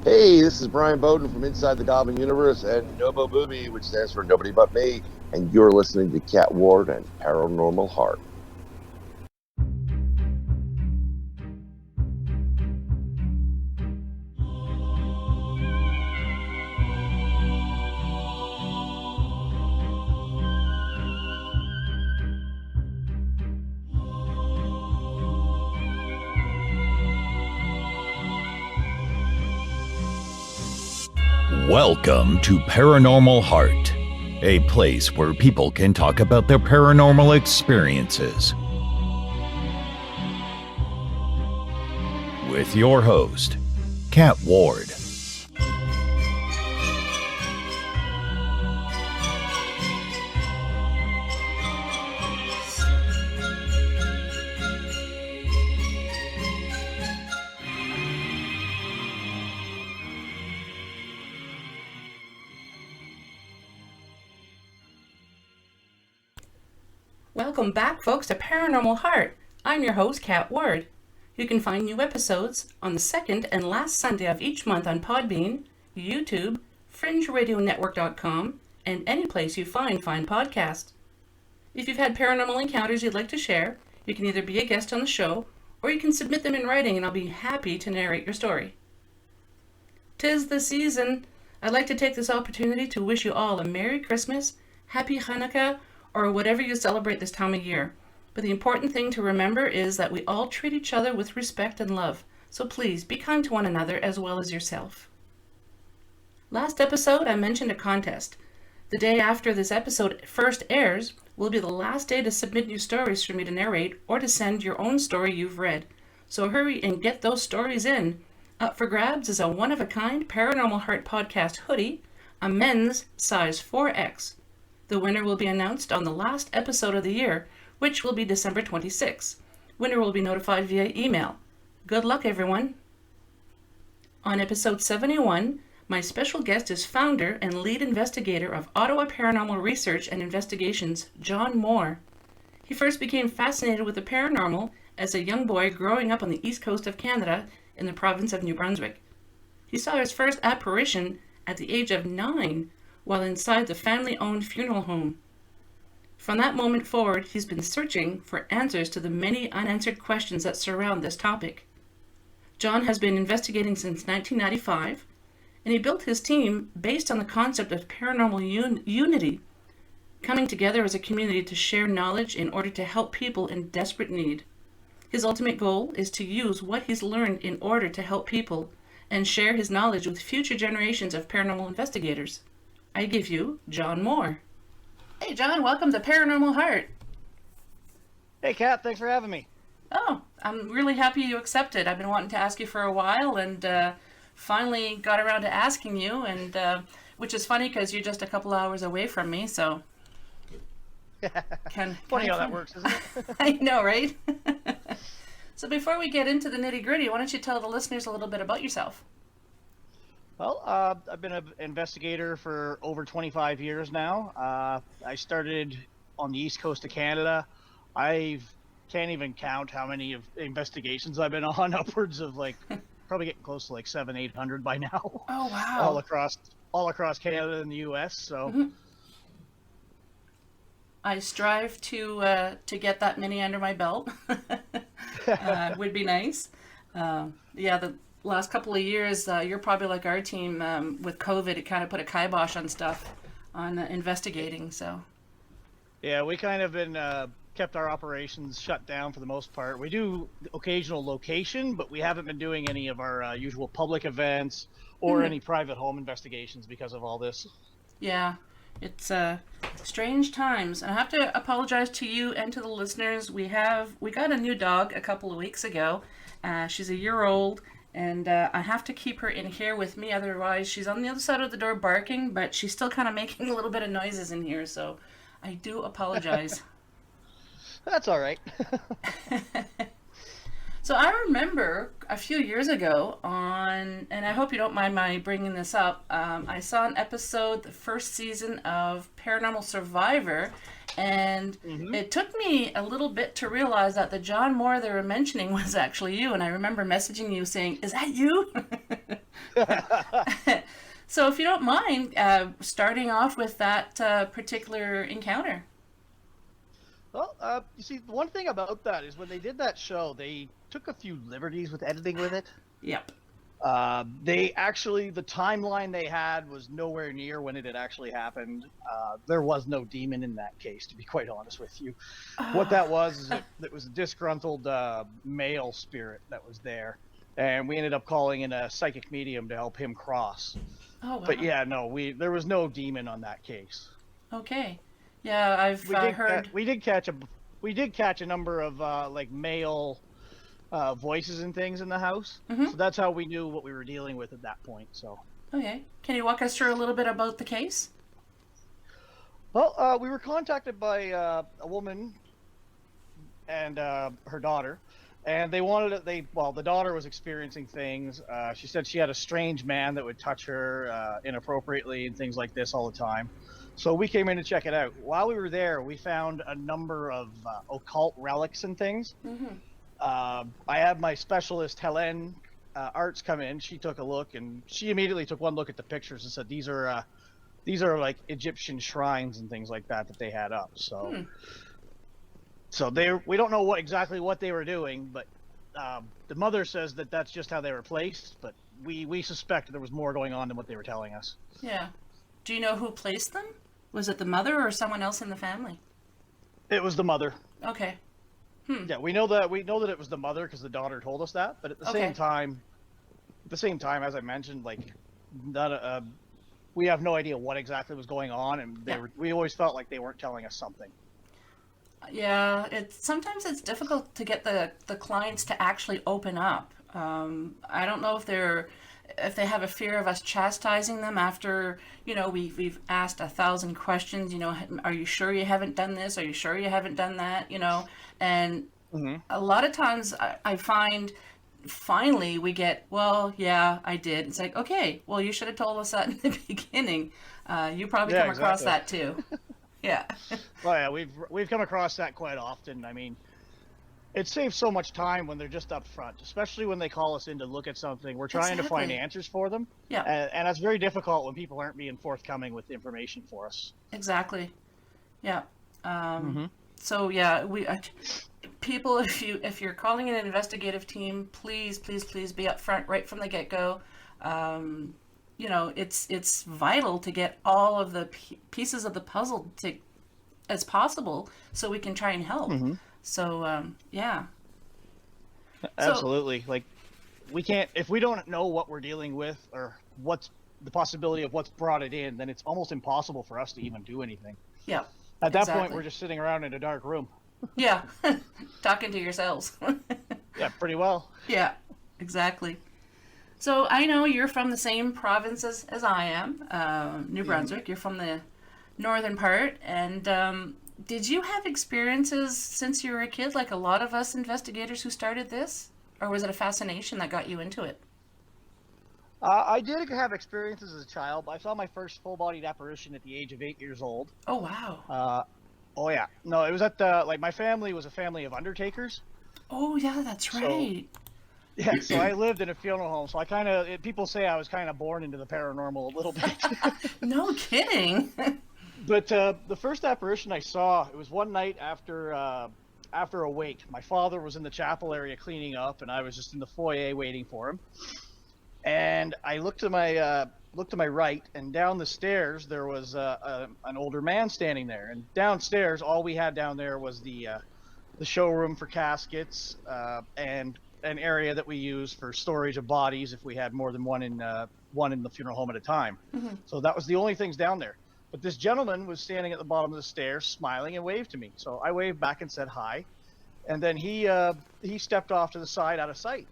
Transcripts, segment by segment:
Hey, this is Brian Bowden from Inside the Goblin Universe and Nobo Booby, which stands for Nobody But Me, and you're listening to Cat Ward and Paranormal Heart. Welcome to Paranormal Heart, a place where people can talk about their paranormal experiences. With your host, Cat Ward. Welcome back, folks, to Paranormal Heart. I'm your host, Cat Ward. You can find new episodes on the second and last Sunday of each month on Podbean, YouTube, FringeRadioNetwork.com, and any place you find podcasts. If you've had paranormal encounters you'd like to share, you can either be a guest on the show, or you can submit them in writing and I'll be happy to narrate your story. 'Tis the season. I'd like to take this opportunity to wish you all a Merry Christmas, Happy Hanukah, or whatever you celebrate this time of year. But the important thing to remember is that we all treat each other with respect and love. So please be kind to one another as well as yourself. Last episode, I mentioned a contest. The day after this episode first airs will be the last day to submit new stories for me to narrate or to send your own story you've read. So hurry and get those stories in. Up for grabs is a one-of-a-kind Paranormal Heart podcast hoodie, a men's size 4X. The winner will be announced on the last episode of the year, which will be December 26th. Winner will be notified via email. Good luck, everyone. On episode 71, my special guest is founder and lead investigator of Ottawa Paranormal Research and Investigations, John Moore. He first became fascinated with the paranormal as a young boy growing up on the east coast of Canada in the province of New Brunswick. He saw his first apparition at the age of 9 while inside the family-owned funeral home. From that moment forward, he's been searching for answers to the many unanswered questions that surround this topic. John has been investigating since 1995, and he built his team based on the concept of paranormal unity, coming together as a community to share knowledge in order to help people in desperate need. His ultimate goal is to use what he's learned in order to help people and share his knowledge with future generations of paranormal investigators. I give you John Moore. Hey, John, welcome to Paranormal Heart. Hey, Kat, thanks for having me. Oh, I'm really happy you accepted. I've been wanting to ask you for a while and finally got around to asking you, and which is funny because you're just a couple hours away from me, so... Funny how that works, isn't it? I know, right? So before we get into the nitty-gritty, why don't you tell the listeners a little bit about yourself? Well, I've been an investigator for over 25 years now. I started on the east coast of Canada. I can't even count how many investigations I've been on, upwards of probably getting close to 700-800 by now. Oh, wow. all across Canada and the U.S., so... Mm-hmm. I strive to get that many under my belt. Would be nice. The last couple of years, you're probably like our team with COVID. It kind of put a kibosh on stuff, on investigating. So. Yeah, we kind of been kept our operations shut down for the most part. We do occasional location, but we haven't been doing any of our usual public events or any private home investigations because of all this. Yeah. It's strange times, and I have to apologize to you and to the listeners. We got a new dog a couple of weeks ago. She's a year old, and I have to keep her in here with me, otherwise she's on the other side of the door barking, but she's still kind of making a little bit of noises in here, so I do apologize. That's all right. So I remember a few years ago and I hope you don't mind my bringing this up, I saw an episode, the first season of Paranormal Survivor, and it took me a little bit to realize that the John Moore they were mentioning was actually you, and I remember messaging you saying, "Is that you?" So if you don't mind starting off with that particular encounter. Well, you see, one thing about that is when they did that show, they took a few liberties with editing with it. Yep. The timeline they had was nowhere near when it had actually happened. There was no demon in that case, to be quite honest with you. What that was is it was a disgruntled male spirit that was there. And we ended up calling in a psychic medium to help him cross. Oh, wow. But yeah, no, there was no demon on that case. Okay. Yeah, I've heard. We did catch a number of like male voices and things in the house. Mm-hmm. So that's how we knew what we were dealing with at that point. So. Okay. Can you walk us through a little bit about the case? Well, we were contacted by a woman and her daughter, and the daughter was experiencing things. She said she had a strange man that would touch her inappropriately and things like this all the time. So we came in to check it out. While we were there, we found a number of occult relics and things. Mm-hmm. I had my specialist, Helen Arts, come in. She took a look, and she immediately took one look at the pictures and said, these are like Egyptian shrines and things like that they had up. So, we don't know exactly what they were doing, but the mother says that that's just how they were placed. But we suspect there was more going on than what they were telling us. Yeah. Do you know who placed them? Was it the mother or someone else in the family? It was the mother. Okay. Yeah, we know that it was the mother because the daughter told us that. But at the same time, as I mentioned, like, we have no idea what exactly was going on, and we always felt like they weren't telling us something. Yeah, sometimes it's difficult to get the clients to actually open up. I don't know if they have a fear of us chastising them after, we've asked 1,000 questions, are you sure you haven't done this? Are you sure you haven't done that? And a lot of times I find finally we get, well, yeah, I did. It's like, okay, well, you should have told us that in the beginning. You probably come across that too. Yeah. Well, yeah, we've come across that quite often. I mean, it saves so much time when they're just up front, especially when they call us in to look at something. We're trying to find answers for them. Yeah. And that's very difficult when people aren't being forthcoming with information for us. Exactly. Yeah. So yeah, people, if you're calling an investigative team, please be upfront right from the get-go. It's vital to get all of the pieces of the puzzle as possible so we can try and help. So, yeah. Absolutely. Like, we can't, if we don't know what we're dealing with or what's the possibility of what's brought it in, then it's almost impossible for us to even do anything. Yeah. At that point, we're just sitting around in a dark room. Yeah. Talking to yourselves. Yeah, pretty well. Yeah, exactly. So I know you're from the same province as I am, New Brunswick. You're from the northern part, and did you have experiences since you were a kid, like a lot of us investigators who started this? Or was it a fascination that got you into it? I did have experiences as a child. I saw my first full-bodied apparition at the age of 8 years old. Oh, wow. Oh, yeah. No, it was at my family was a family of undertakers. Oh, yeah, that's right. So I lived in a funeral home. So people say I was kind of born into the paranormal a little bit. No kidding. But the first apparition I saw, it was one night after a wake. My father was in the chapel area cleaning up, and I was just in the foyer waiting for him. And I looked to my right, and down the stairs there was an older man standing there. And downstairs, all we had down there was the showroom for caskets and an area that we use for storage of bodies if we had more than one in the funeral home at a time. So that was the only things down there. But this gentleman was standing at the bottom of the stairs, smiling and waved to me. So I waved back and said hi, and then he stepped off to the side out of sight.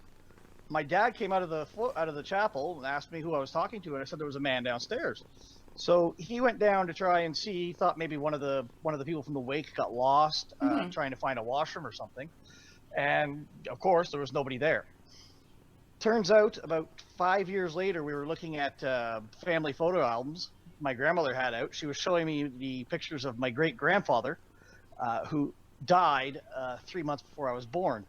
My dad came out of the chapel and asked me who I was talking to, and I said there was a man downstairs. So he went down to try and see. He thought maybe one of the people from the wake got lost, trying to find a washroom or something. And of course, there was nobody there. Turns out about 5 years later, we were looking at family photo albums my grandmother had out. She was showing me the pictures of my great grandfather, who died 3 months before I was born.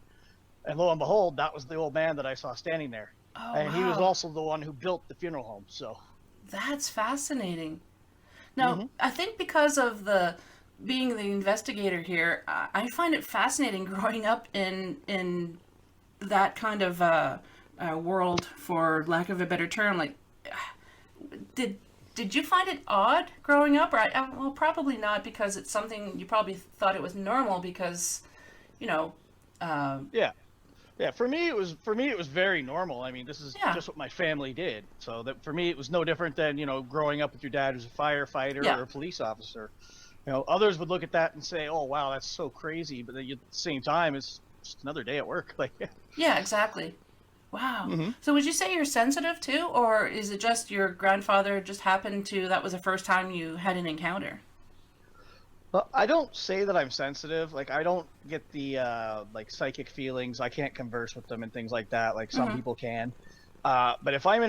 And lo and behold, that was the old man that I saw standing there. Oh, And he was wow. also the one who built the funeral home. So That's fascinating. Now, Mhm. I think because of the being the investigator here, I find it fascinating growing up in that kind of world, for lack of a better term. Like, did you find it odd growing up, or well, probably not, because it's something you probably thought it was normal because, you know, yeah. Yeah, for me it was very normal. I mean, this is Yeah. just what my family did. So that for me it was no different than, growing up with your dad who's a firefighter Yeah. or a police officer. Others would look at that and say, "Oh, wow, that's so crazy," but then at the same time it's just another day at work. Like, yeah, exactly. Wow. Mhm. So would you say you're sensitive too, or is it just your grandfather just happened to, that was the first time you had an encounter? Well, I don't say that I'm sensitive. Like, I don't get the like psychic feelings. I can't converse with them and things like that, like some Mhm. people can. But if I'm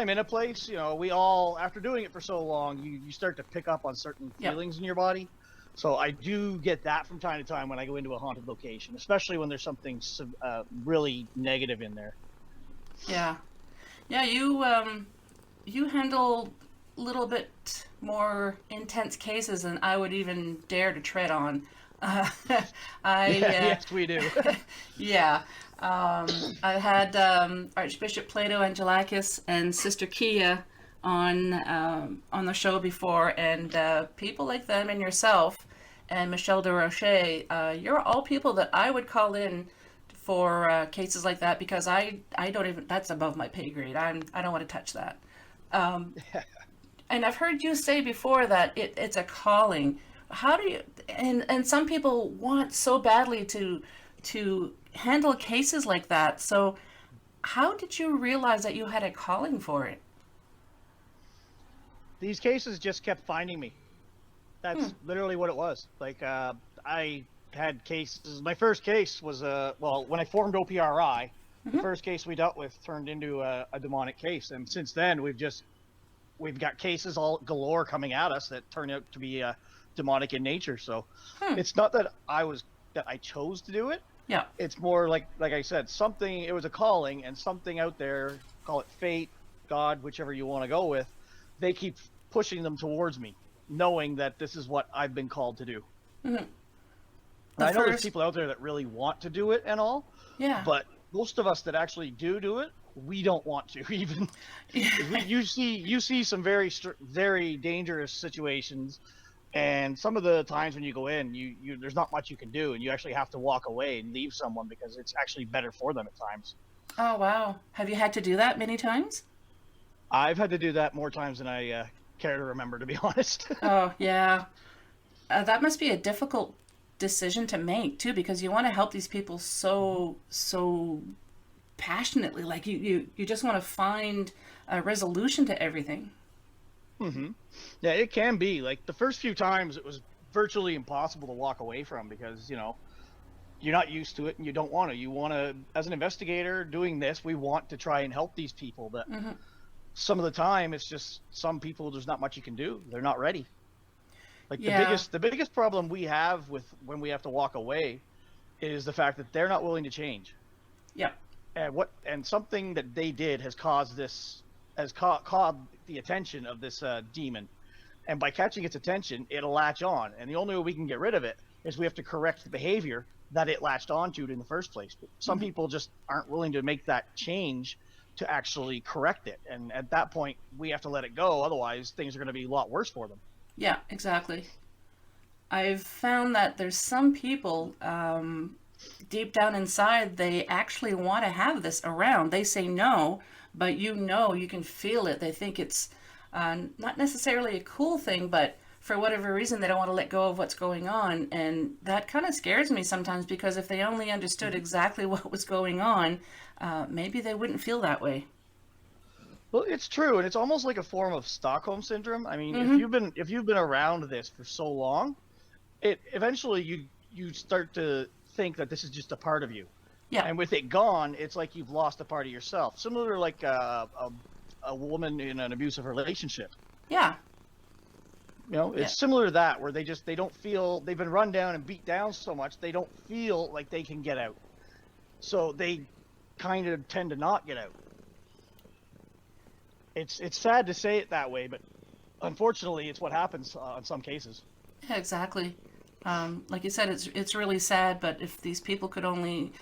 in a place, we all, after doing it for so long, you start to pick up on certain Yep. feelings in your body. So I do get that from time to time when I go into a haunted location, especially when there's something really negative in there. Yeah. Yeah, you handle a little bit more intense cases than I would even dare to tread on. Uh, I Yes, we do. yeah. I had Archbishop Plato Angelakis and Sister Kia on the show before, and people like them and yourself and Michelle de Roche, you're all people that I would call in for cases like that, because I don't even, that's above my pay grade. I don't want to touch that. And I've heard you say before that it's a calling. How do you, and some people want so badly to handle cases like that. So how did you realize that you had a calling for it? These cases just kept finding me. That's Hmm. literally what it was. Like, I had cases. My first case was when I formed OPRI, the first case we dealt with turned into a demonic case, and since then we've got cases all galore coming at us that turn out to be demonic in nature. So Hmm. it's not that I chose to do it. Yeah. It's more like I said, something. It was a calling, and something out there, call it fate, God, whichever you want to go with. They keep pushing them towards me, knowing that this is what I've been called to do. Mhm. And I know there's first- people out there that really want to do it and all, Yeah. but most of us that actually do it, we don't want to even. You see some very dangerous situations, and some of the times when you go in, you there's not much you can do, and you actually have to walk away and leave someone because it's actually better for them at times. Oh, wow. Have you had to do that many times? I've had to do that more times than I care to remember, to be honest. Oh, yeah. That must be a difficult decision to make too, because you want to help these people so passionately. Like you just want to find a resolution to everything. Yeah, it can be. Like, the first few times, it was virtually impossible to walk away from because, you're not used to it and you don't want to. You want to, as an investigator doing this, we want to try and help these people. But some of the time, it's just some people, there's not much you can do. They're not ready. Like, Yeah. the biggest problem we have with when we have to walk away is the fact that they're not willing to change. Yeah. And something that they did has caused caught the attention of this demon, and by catching its attention, it'll latch on. And the only way we can get rid of it is we have to correct the behavior that it latched onto in the first place. But some people just aren't willing to make that change to actually correct it, and at that point, we have to let it go. Otherwise, things are going to be a lot worse for them. Yeah, exactly. I've found that there's some people, deep down inside, they actually want to have this around. They say no, but you can feel it. They think it's not necessarily a cool thing, but for whatever reason, they don't want to let go of what's going on. And that kind of scares me sometimes, because if they only understood exactly what was going on, maybe they wouldn't feel that way. Well, it's true, and it's almost like a form of Stockholm syndrome. I mean, if you've been around this for so long, it eventually you start to think that this is just a part of you. Yeah. And with it gone, it's like you've lost a part of yourself. Similar to like a woman in an abusive relationship. Yeah. You know, it's similar to that, where they don't feel, they've been run down and beat down so much, they don't feel like they can get out. So they kind of tend to not get out. It's sad to say it that way, but unfortunately, it's what happens in some cases. Yeah, exactly. Like you said, it's really sad, but if these people could only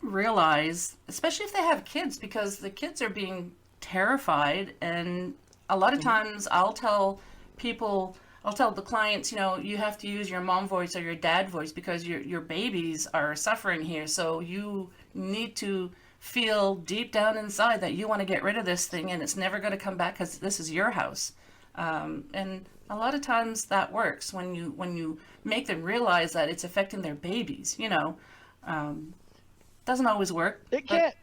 realize, especially if they have kids, because the kids are being terrified, and a lot of times I'll tell the clients, you know, you have to use your mom voice or your dad voice because your babies are suffering here, so you need to feel deep down inside that you want to get rid of this thing and it's never going to come back because this is your house. And a lot of times that works when you make them realize that it's affecting their babies, you know. Doesn't always work. It can't.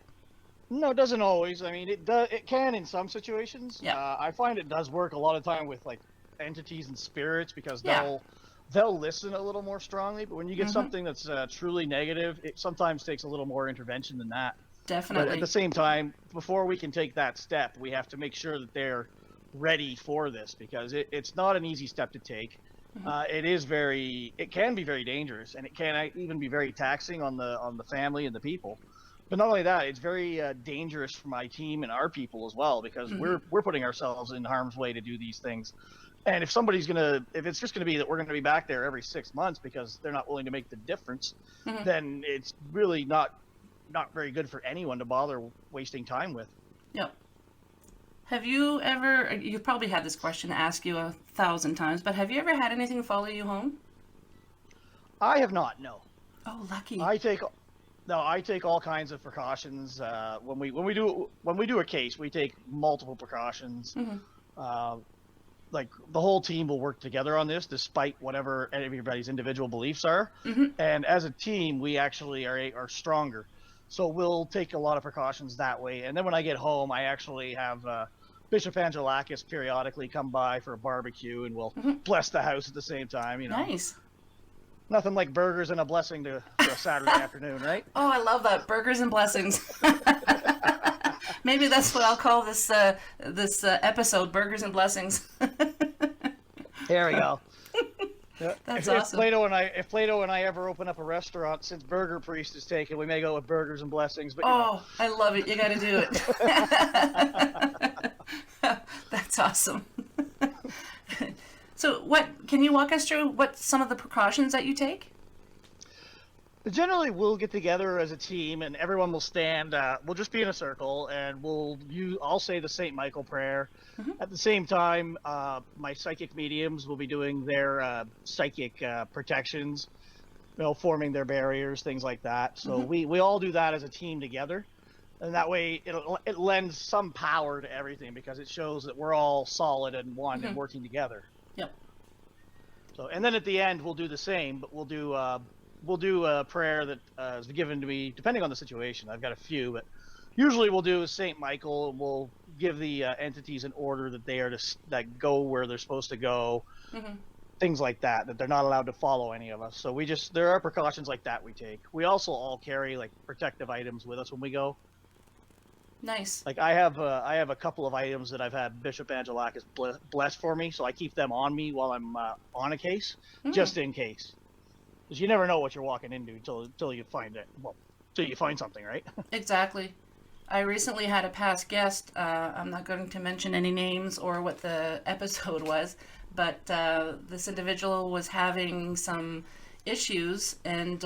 No, it doesn't always. I mean, it can in some situations. Yeah. I find it does work a lot of time with like entities and spirits, because they'll listen a little more strongly. But when you get something that's truly negative, it sometimes takes a little more intervention than that. Definitely. But at the same time, before we can take that step, we have to make sure that they're ready for this, because it's not an easy step to take. It can be very dangerous, and it can even be very taxing on the family and the people. But not only that, it's very dangerous for my team and our people as well, because we're putting ourselves in harm's way to do these things. And if it's just gonna be that we're gonna be back there every 6 months because they're not willing to make the difference, then it's really not very good for anyone to bother wasting time with. Yep. Have you ever, you've probably had this question asked you 1,000 times, but have you ever had anything follow you home? I have not, no. Oh, lucky. I take all kinds of precautions. When we do a case, we take multiple precautions. Like the whole team will work together on this, despite whatever everybody's individual beliefs are. And as a team, we actually are stronger. So we'll take a lot of precautions that way. And then when I get home, I actually have Bishop Angelakis periodically come by for a barbecue, and we'll bless the house at the same time. You know, nice. Nothing like burgers and a blessing to a Saturday afternoon, right? Oh, I love that. Burgers and blessings. Maybe that's what I'll call this episode, Burgers and Blessings. There we go. That's if awesome. If Plato and I ever open up a restaurant, since Burger Priest is taken, we may go with Burgers and Blessings. But I love it. You got to do it. That's awesome. So, can you walk us through what some of the precautions that you take? Generally, we'll get together as a team, and everyone will stand. We'll just be in a circle, and I'll say the St. Michael prayer. At the same time, my psychic mediums will be doing their psychic protections, forming their barriers, things like that. So we all do that as a team together, and that way it lends some power to everything, because it shows that we're all solid and one and working together. Yep. So, and then at the end, we'll do the same, but we'll do a prayer that is given to me, depending on the situation. I've got a few, but usually we'll do St. Michael, and we'll give the entities an order that they are that go where they're supposed to go, things like that they're not allowed to follow any of us. So there are precautions like that we take. We also all carry like protective items with us when we go. Nice. Like I have a couple of items that I've had Bishop Angelakis bless for me, so I keep them on me while I'm on a case, just in case. Because you never know what you're walking into until you find it. Well, till you find something, right? Exactly. I recently had a past guest. I'm not going to mention any names or what the episode was, but this individual was having some issues, and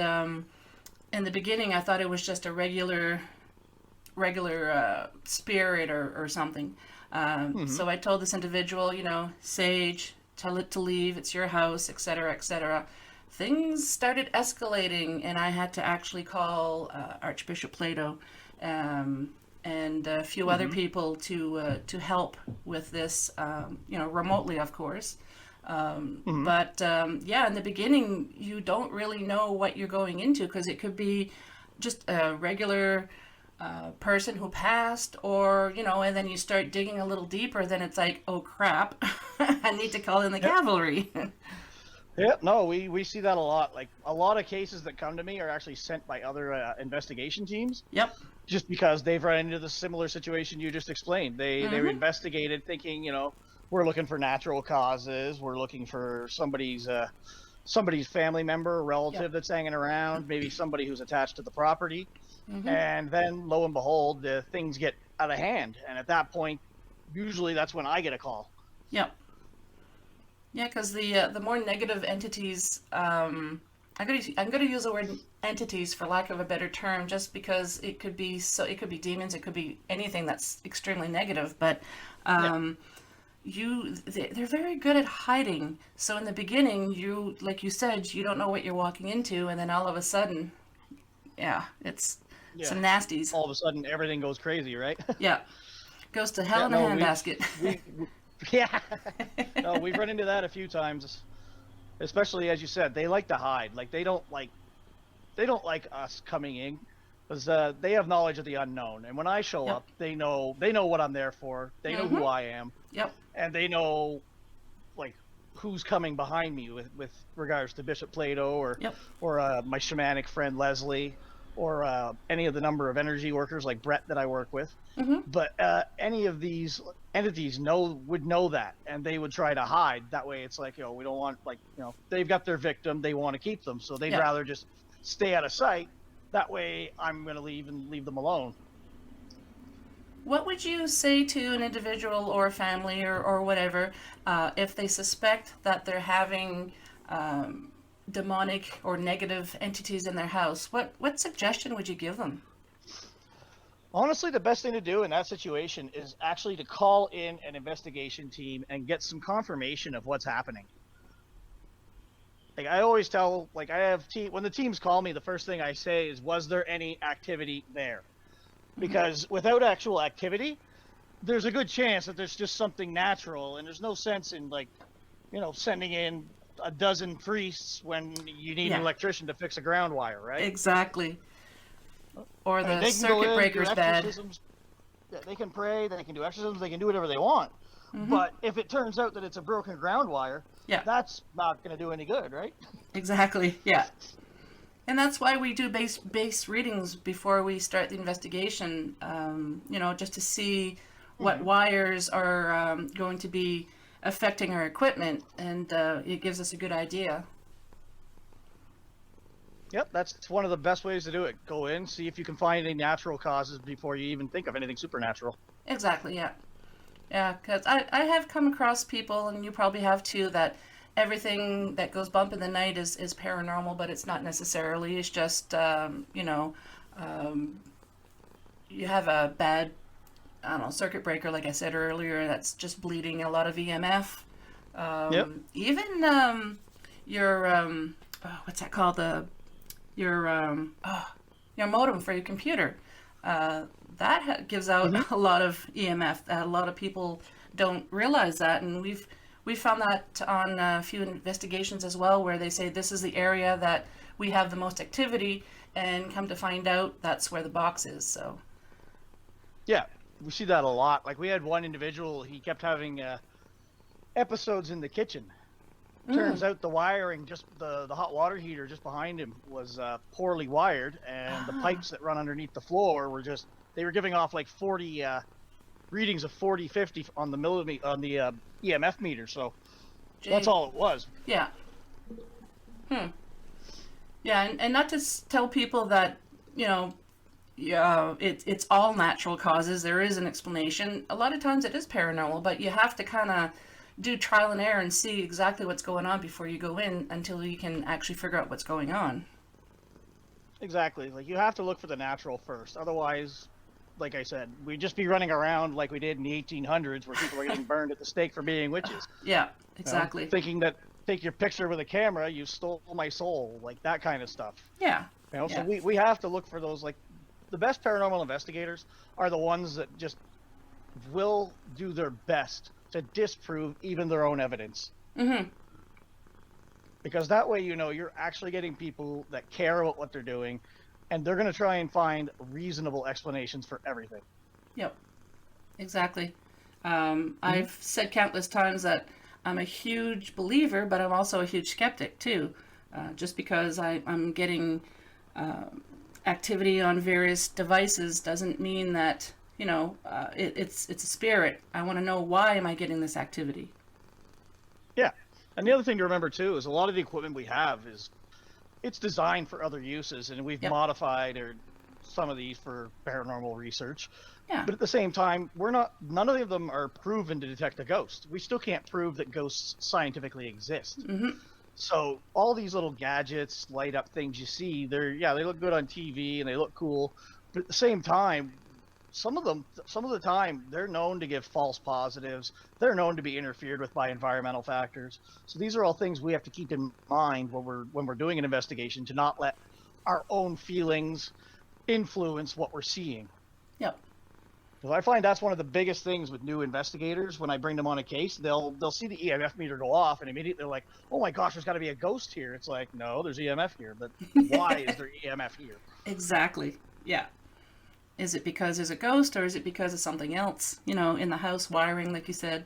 in the beginning I thought it was just a regular spirit or something. So I told this individual, sage, tell it to leave, it's your house, etc., etc. Things started escalating, and I had to actually call Archbishop Plato and a few other people to help with this, remotely, of course. But in the beginning, you don't really know what you're going into, because it could be just a regular person who passed, or and then you start digging a little deeper, then it's like, oh crap, I need to call in the cavalry. Yeah, no, we see that a lot. Like a lot of cases that come to me are actually sent by other investigation teams, Yep. just because they've run into the similar situation you just explained. They were Mhm. investigated thinking, we're looking for natural causes, we're looking for somebody's family member or relative Yep. that's hanging around, maybe somebody who's attached to the property, Mhm. and then lo and behold, the things get out of hand, and at that point, usually that's when I get a call. Yep. Yeah, because the more negative entities, I'm gonna use the word entities for lack of a better term, just because it could be demons, it could be anything that's extremely negative, but um, they're very good at hiding. So in the beginning, like you said, you don't know what you're walking into, and then all of a sudden, yeah, it's Yeah, some nasties. all of a sudden everything goes crazy, right? Yeah, goes to hell Yeah, in a no, handbasket. we yeah, no, we've run into that a few times, especially as you said, they like to hide. Like they don't like us coming in because they have knowledge of the unknown, and when I show Yep. up, they know what I'm there for. They know who Mhm. I am, Yep. and they know like who's coming behind me with regards to Bishop Plato Yep. or my shamanic friend Leslie or any of the number of energy workers like Brett that I work with. Mhm. But any of these entities would know that, and they would try to hide. That way, it's like we don't want they've got their victim, they want to keep them, so they'd Yeah. rather just stay out of sight. That way, I'm gonna leave and leave them alone. What would you say to an individual or a family or whatever if they suspect that they're having demonic or negative entities in their house? What suggestion would you give them? Honestly, the best thing to do in that situation is actually to call in an investigation team and get some confirmation of what's happening. Like I always tell, like I have when the teams call me, the first thing I say is, "Was there any activity there?" Because without actual activity, there's a good chance that there's just something natural, and there's no sense in sending in a dozen priests when you need an Yeah. electrician to fix a ground wire, right? Exactly. Or I mean, the they can go circuit in, do breaker's bad. exorcisms. Yeah, they can pray, they can do exorcisms, they can do whatever they want. Mhm. But if it turns out that it's a broken ground wire, Yeah. that's not going to do any good, right? Exactly. Yeah. And that's why we do base readings before we start the investigation. Just to see what wires are going to be affecting our equipment, and it gives us a good idea. Yep, that's one of the best ways to do it. Go in, see if you can find any natural causes before you even think of anything supernatural. Exactly. Yeah. Yeah. Because I have come across people, and you probably have too, that everything that goes bump in the night is paranormal, but it's not necessarily. It's just you have a bad, I don't know, circuit breaker, like I said earlier, that's just bleeding a lot of EMF. Yep. Even your what's that called? Your modem for your computer. Gives out a lot of EMF. A lot of people don't realize that, and we've found that on a few investigations as well, where they say this is the area that we have the most activity, and come to find out that's where the box is. So. Yeah, we see that a lot. Like we had one individual, he kept having episodes in the kitchen. Turns out the wiring, just the hot water heater just behind him was poorly wired, and the pipes that run underneath the floor they were giving off like 40 readings of 40, 50 on the EMF meter. So that's all it was. Yeah. Yeah, and not to tell people that it's all natural causes. There is an explanation. A lot of times it is paranormal, but you have to kind of do trial and error and see exactly what's going on before you go in, until you can actually figure out what's going on. Exactly. Like you have to look for the natural first. Otherwise, like I said, we'd just be running around like we did in the 1800s, where people were getting burned at the stake for being witches. Yeah, exactly. Thinking that take your picture with a camera, you stole my soul, like that kind of stuff. Yeah. So we have to look for those. Like the best paranormal investigators are the ones that just will do their best to disprove even their own evidence. Mm-hmm. Because that way, you're actually getting people that care about what they're doing, and they're going to try and find reasonable explanations for everything. Yep. Exactly. I've said countless times that I'm a huge believer, but I'm also a huge skeptic too. Just because I'm getting activity on various devices doesn't mean that, it's a spirit. I want to know, why am I getting this activity? Yeah. And the other thing to remember too is a lot of the equipment we have it's designed for other uses, and we've modified some of these for paranormal research. Yeah. But at the same time, none of them are proven to detect a ghost. We still can't prove that ghosts scientifically exist. Mm-hmm. So all these little gadgets, light up things you see, they look good on TV and they look cool. But at the same time, some of the time, they're known to give false positives. They're known to be interfered with by environmental factors. So these are all things we have to keep in mind when we're doing an investigation, to not let our own feelings influence what we're seeing. Yep. Because I find that's one of the biggest things with new investigators. When I bring them on a case, they'll see the EMF meter go off, and immediately they're like, "Oh my gosh, there's got to be a ghost here." It's like, no, there's EMF here, but why is there EMF here? Exactly. Yeah. Is it because there's a ghost, or is it because of something else? In the house wiring, like you said.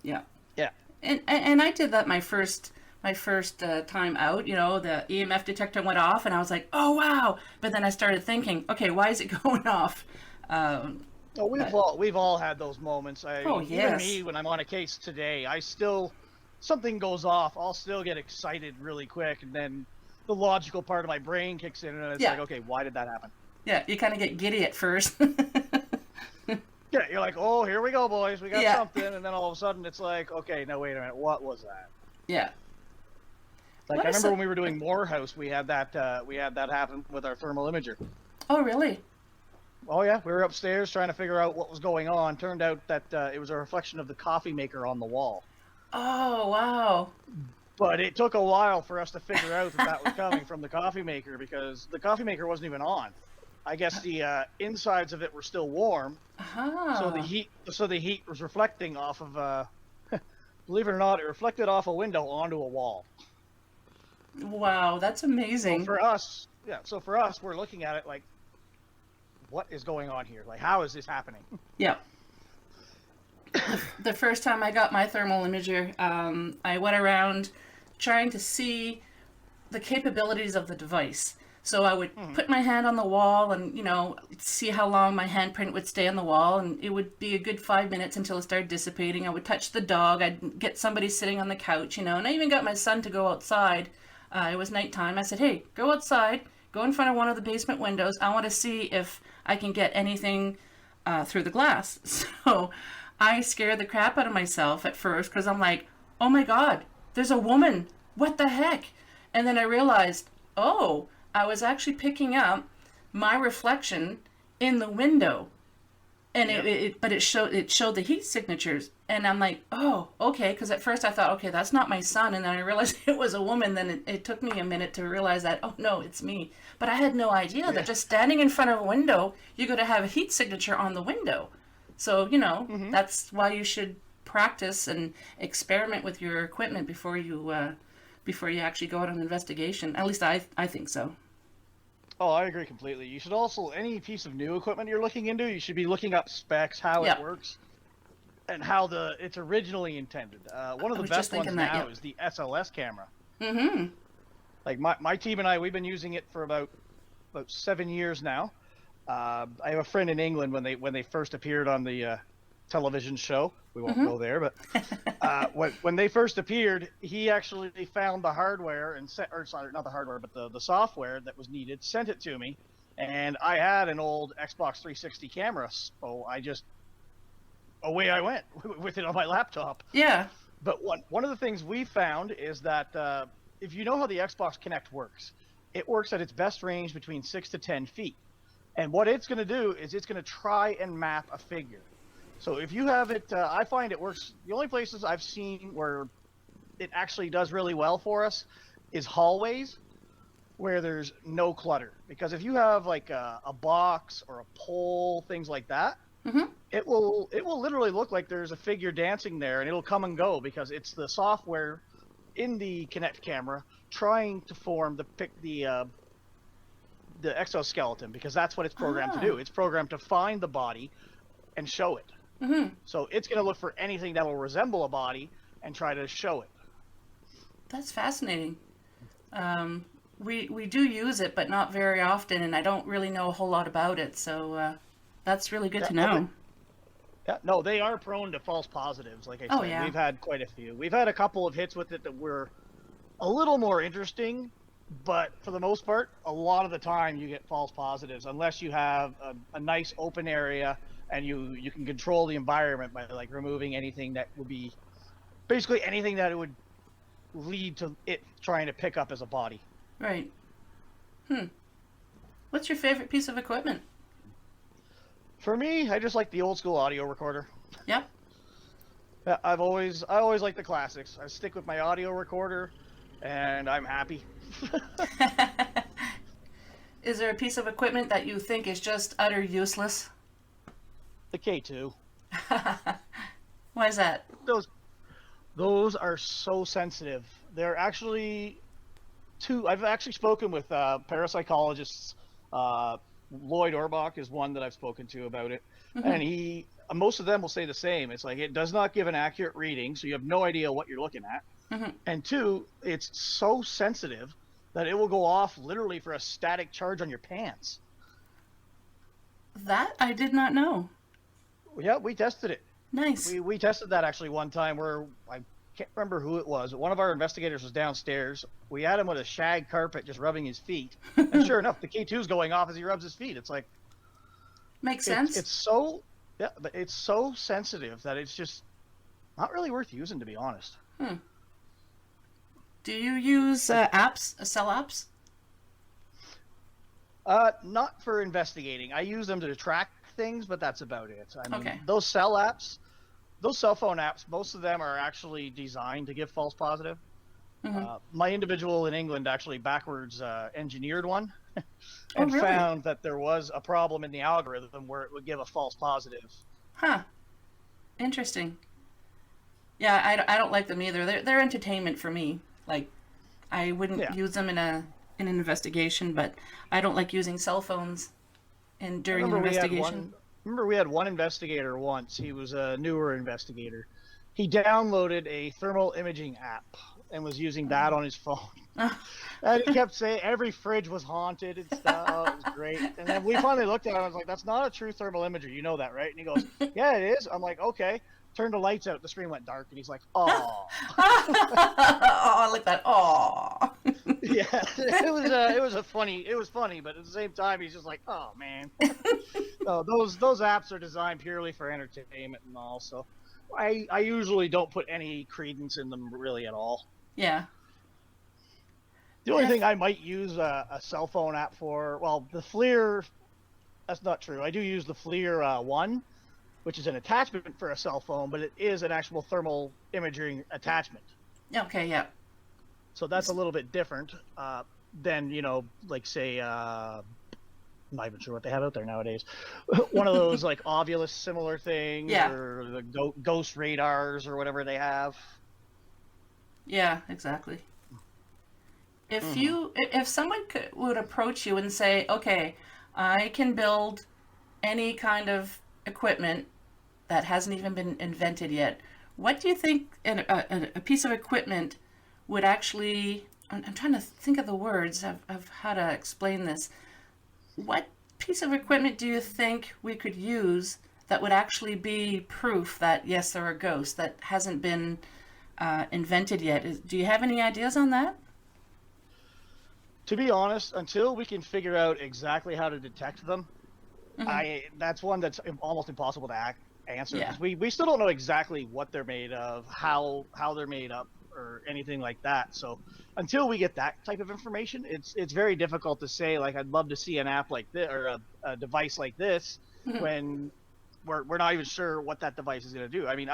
Yeah. Yeah. And I did that my first time out. The EMF detector went off, and I was like, "Oh wow!" But then I started thinking, "Okay, why is it going off?" We've all had those moments. Yes. Even me, when I'm on a case today, something goes off, I'll still get excited really quick, and then the logical part of my brain kicks in, and it's like, okay, why did that happen? Yeah, you kind of get giddy at first. Yeah, you're like, oh, here we go, boys, we got something, and then all of a sudden it's like, okay, no, wait a minute, what was that? Yeah. Like, I remember when we were doing Morehouse, we had that happen with our thermal imager. Oh, really? Oh yeah, we were upstairs trying to figure out what was going on. Turned out that it was a reflection of the coffee maker on the wall. Oh, wow. But it took a while for us to figure out that was coming from the coffee maker, because the coffee maker wasn't even on. I guess the insides of it were still warm, so the heat was reflecting off of. Believe it or not, it reflected off a window onto a wall. Wow, that's amazing. So for us, we're looking at it like, what is going on here? Like, how is this happening? Yeah. The first time I got my thermal imager, I went around trying to see the capabilities of the device. So I would put my hand on the wall and, see how long my handprint would stay on the wall. And it would be a good 5 minutes until it started dissipating. I would touch the dog. I'd get somebody sitting on the couch, and I even got my son to go outside. It was nighttime. I said, hey, go outside. Go in front of one of the basement windows. I want to see if I can get anything through the glass. So I scared the crap out of myself at first, because I'm like, oh my God, there's a woman. What the heck? And then I realized, I was actually picking up my reflection in the window, and it showed the heat signatures, and I'm like, oh, okay, because at first I thought, okay, that's not my son, and then I realized it was a woman. Then it took me a minute to realize that, oh no, it's me. But I had no idea that just standing in front of a window, you're going to have a heat signature on the window. So that's why you should practice and experiment with your equipment before you actually go out on an investigation. At least I think so. Oh, I agree completely. You should also, any piece of new equipment you're looking into, you should be looking up specs, how it works, and how it's originally intended. One of the best ones now is the SLS camera. Mm-hmm. Like my team and I, we've been using it for about 7 years now. I have a friend in England, when they first appeared on the television show. We won't go there, but when they first appeared, he actually found the hardware and not the hardware, but the software that was needed, sent it to me, and I had an old Xbox 360 camera, so away I went with it on my laptop. Yeah. But one of the things we found is that if you know how the Xbox Kinect works, it works at its best range between 6 to 10 feet. And what it's going to do is it's going to try and map a figure. So if you have it, I find it works. The only places I've seen where it actually does really well for us is hallways where there's no clutter. Because if you have like a box or a pole, things like that, it will literally look like there's a figure dancing there, and it'll come and go because it's the software in the Kinect camera trying to form the exoskeleton, because that's what it's programmed to do. It's programmed to find the body and show it. So it's going to look for anything that will resemble a body, and try to show it. That's fascinating. We do use it, but not very often, and I don't really know a whole lot about it. So that's really good to know. Yeah, no, they are prone to false positives. Like I said, yeah. We've had quite a few. We've had a couple of hits with it that were a little more interesting, but for the most part, a lot of the time you get false positives unless you have a nice open area and you can control the environment by like removing anything that would be basically anything that it would lead to it trying to pick up as a body. Right. What's your favorite piece of equipment? For me, I just like the old school audio recorder. Yep. Yeah, I always like the classics. I stick with my audio recorder, and I'm happy. Is there a piece of equipment that you think is just utter useless? The K2. Why is that? Those are so sensitive. They're actually I've actually spoken with parapsychologists. Lloyd Orbach is one that I've spoken to about it, and most of them will say the same. It's like it does not give an accurate reading, so you have no idea what you're looking at. And two, it's so sensitive that it will go off literally for a static charge on your pants. That I did not know. Yeah, we tested it. Nice. We tested that actually one time where I can't remember who it was. One of our investigators was downstairs. We had him with a shag carpet just rubbing his feet. And sure enough, the K2's going off as he rubs his feet. It's like... Makes sense. It's so... Yeah, but it's so sensitive that it's just not really worth using, to be honest. Do you use apps, cell apps? Not for investigating. I use them to track things, but that's about it. I mean, Okay. those cell apps, those cell phone apps, most of them are actually designed to give false positive. My individual in England actually backwards engineered one and really? found that there was a problem in the algorithm where it would give a false positive. Huh. Interesting. Yeah, I don't like them either. They're entertainment for me. Like, I wouldn't use them in an investigation, but I don't like using cell phones during an investigation. Remember we had one investigator once. He was a newer investigator. He downloaded a thermal imaging app and was using that on his phone. And he kept saying every fridge was haunted and stuff. Oh, it was great. And then we finally looked at it. I was like, that's not a true thermal imager. You know that, right? And he goes, yeah, it is. I'm like, okay. Turned the lights out. The screen went dark. And he's like, oh. Oh, I like that. Oh. Yeah, it was funny, but at the same time, he's just like, oh, man. No, those apps are designed purely for entertainment and all, so I usually don't put any credence in them really at all. Yeah. The only thing I might use a cell phone app for, well, the FLIR, that's not true. I do use the FLIR 1, which is an attachment for a cell phone, but it is an actual thermal imaging attachment. Okay, yeah. So that's a little bit different than, like say, I'm not even sure what they have out there nowadays. One of those like Ovulus similar things, or the ghost radars or whatever they have. Yeah, exactly. If someone would approach you and say, okay, I can build any kind of equipment that hasn't even been invented yet, what do you think a piece of equipment would actually, I'm trying to think of the words of how to explain this. What piece of equipment do you think we could use that would actually be proof that, yes, there are ghosts, that hasn't been invented yet? Do you have any ideas on that? To be honest, until we can figure out exactly how to detect them, that's one that's almost impossible to answer. Yeah. We still don't know exactly what they're made of, how they're made up, or anything like that. So until we get that type of information, it's very difficult to say, like, I'd love to see an app like this or a device like this when we're not even sure what that device is going to do. I mean,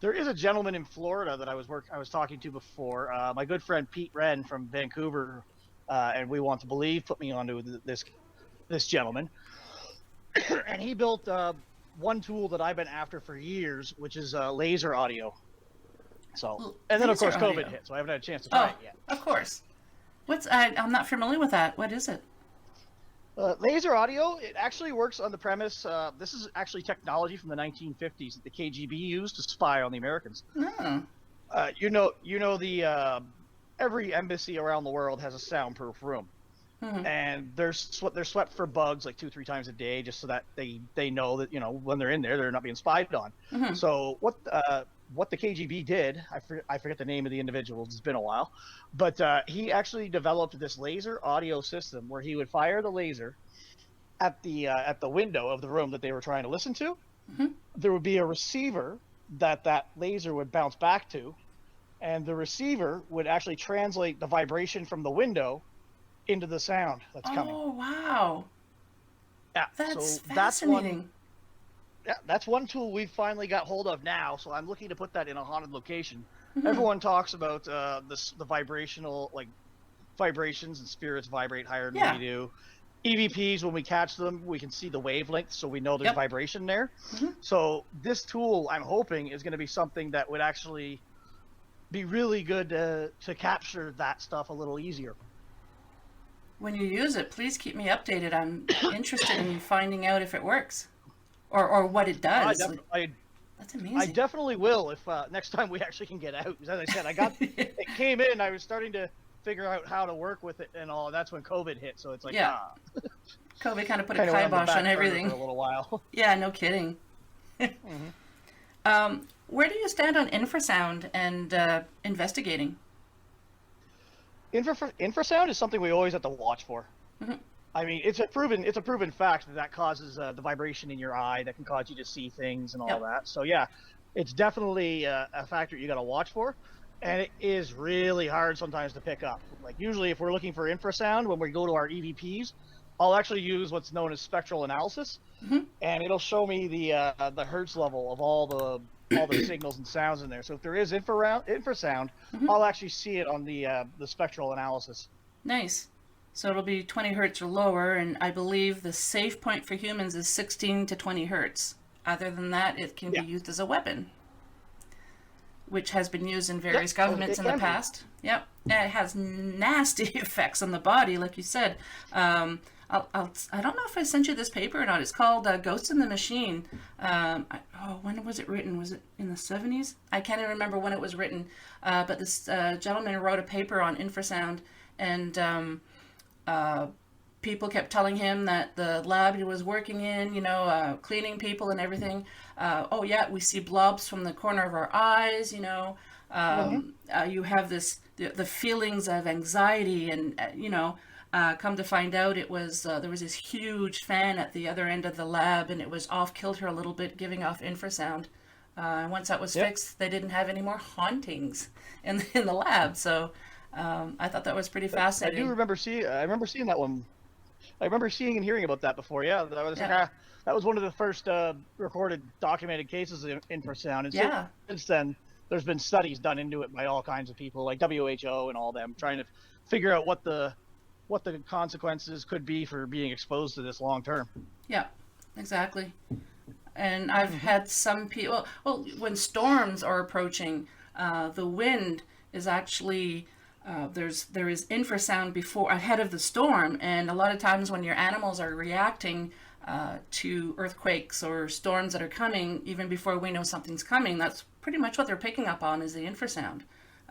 there is a gentleman in Florida that I was talking to before, my good friend Pete Wren from Vancouver, and We Want to Believe put me onto this gentleman. And he built one tool that I've been after for years, which is laser audio. So, and then of course COVID hit, so I haven't had a chance to try it yet. Of course. I'm not familiar with that. What is it? Laser audio, it actually works on the premise. This is actually technology from the 1950s that the KGB used to spy on the Americans. Oh. Every embassy around the world has a soundproof room, and they're swept for bugs like 2-3 times a day, just so that they know that when they're in there, they're not being spied on. So what the KGB did, I forget the name of the individual. It's been a while, but he actually developed this laser audio system where he would fire the laser at the window of the room that they were trying to listen to. There would be a receiver that laser would bounce back to, and the receiver would actually translate the vibration from the window into the sound that's coming. Oh, wow. Yeah, That's so fascinating. that's one tool we've finally got hold of now. So I'm looking to put that in a haunted location. Everyone talks about the vibrational, like vibrations, and spirits vibrate higher than we do. EVPs, when we catch them, we can see the wavelength, so we know there's vibration there. So this tool, I'm hoping, is going to be something that would actually be really good to capture that stuff a little easier. When you use it, please keep me updated. I'm interested in finding out if it works or what it does. That's amazing. I definitely will if next time we actually can get out. As I said, it came in. I was starting to figure out how to work with it and all. That's when COVID hit. So it's like, COVID kind of put a kibosh on everything for a little while. Yeah, no kidding. Where do you stand on infrasound and investigating? Infrasound is something we always have to watch for. I mean, it's a proven fact that causes the vibration in your eye that can cause you to see things and all that. So yeah, it's definitely a factor you got to watch for, and it is really hard sometimes to pick up. Like usually, if we're looking for infrasound, when we go to our EVPs, I'll actually use what's known as spectral analysis, and it'll show me the hertz level of all the signals and sounds in there. So if there is infrasound, I'll actually see it on the spectral analysis. Nice. So it'll be 20 hertz or lower, and I believe the safe point for humans is 16 to 20 hertz. Other than that, it can be used as a weapon, which has been used in various governments in the past. Yep. And it has nasty effects on the body, like you said. I don't know if I sent you this paper or not. It's called Ghost in the Machine. When was it written? Was it in the 70s? I can't even remember when it was written. But this gentleman wrote a paper on infrasound, and people kept telling him that the lab he was working in, cleaning people and everything. We see blobs from the corner of our eyes, you have the feelings of anxiety and, come to find out it was, there was this huge fan at the other end of the lab, and it was off kilter a little bit, giving off infrasound. And once that was fixed, they didn't have any more hauntings in the lab. So I thought that was pretty fascinating. I remember seeing that one. I remember seeing and hearing about that before. Yeah, that was one of the first recorded, documented cases of infrasound. And since then, there's been studies done into it by all kinds of people, like WHO and all them, trying to figure out what the consequences could be for being exposed to this long term. Yeah, exactly. And I've had some people. Well, when storms are approaching, the wind is actually. There is infrasound ahead of the storm, and a lot of times when your animals are reacting to earthquakes or storms that are coming, even before we know something's coming, that's pretty much what they're picking up on is the infrasound.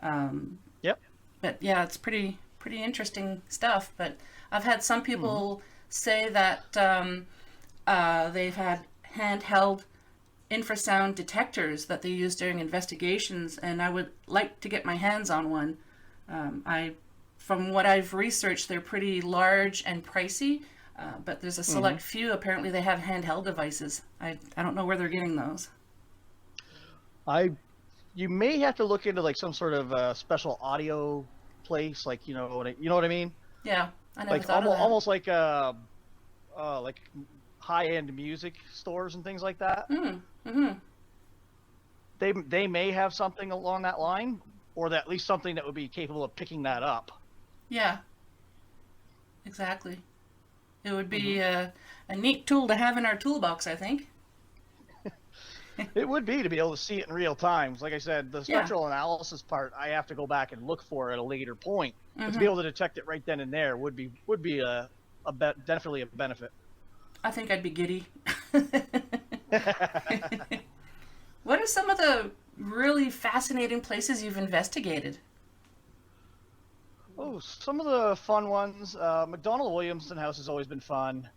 But yeah, it's pretty interesting stuff. But I've had some people say that they've had handheld infrasound detectors that they use during investigations, and I would like to get my hands on one. From what I've researched, they're pretty large and pricey, but there's a select few. Apparently, they have handheld devices. I don't know where they're getting those. You may have to look into like some sort of special audio place, like you know what I mean? Yeah, I never like thought of that. Almost like high-end music stores and things like that. They may have something along that line. Or at least something that would be capable of picking that up. Yeah, exactly. It would be a neat tool to have in our toolbox, I think. It would be to be able to see it in real time. Like I said, the spectral analysis part, I have to go back and look for at a later point. But to be able to detect it right then and there would be definitely a benefit. I think I'd be giddy. What are some of the really fascinating places you've investigated? Oh, some of the fun ones. McDonald Williamson House has always been fun.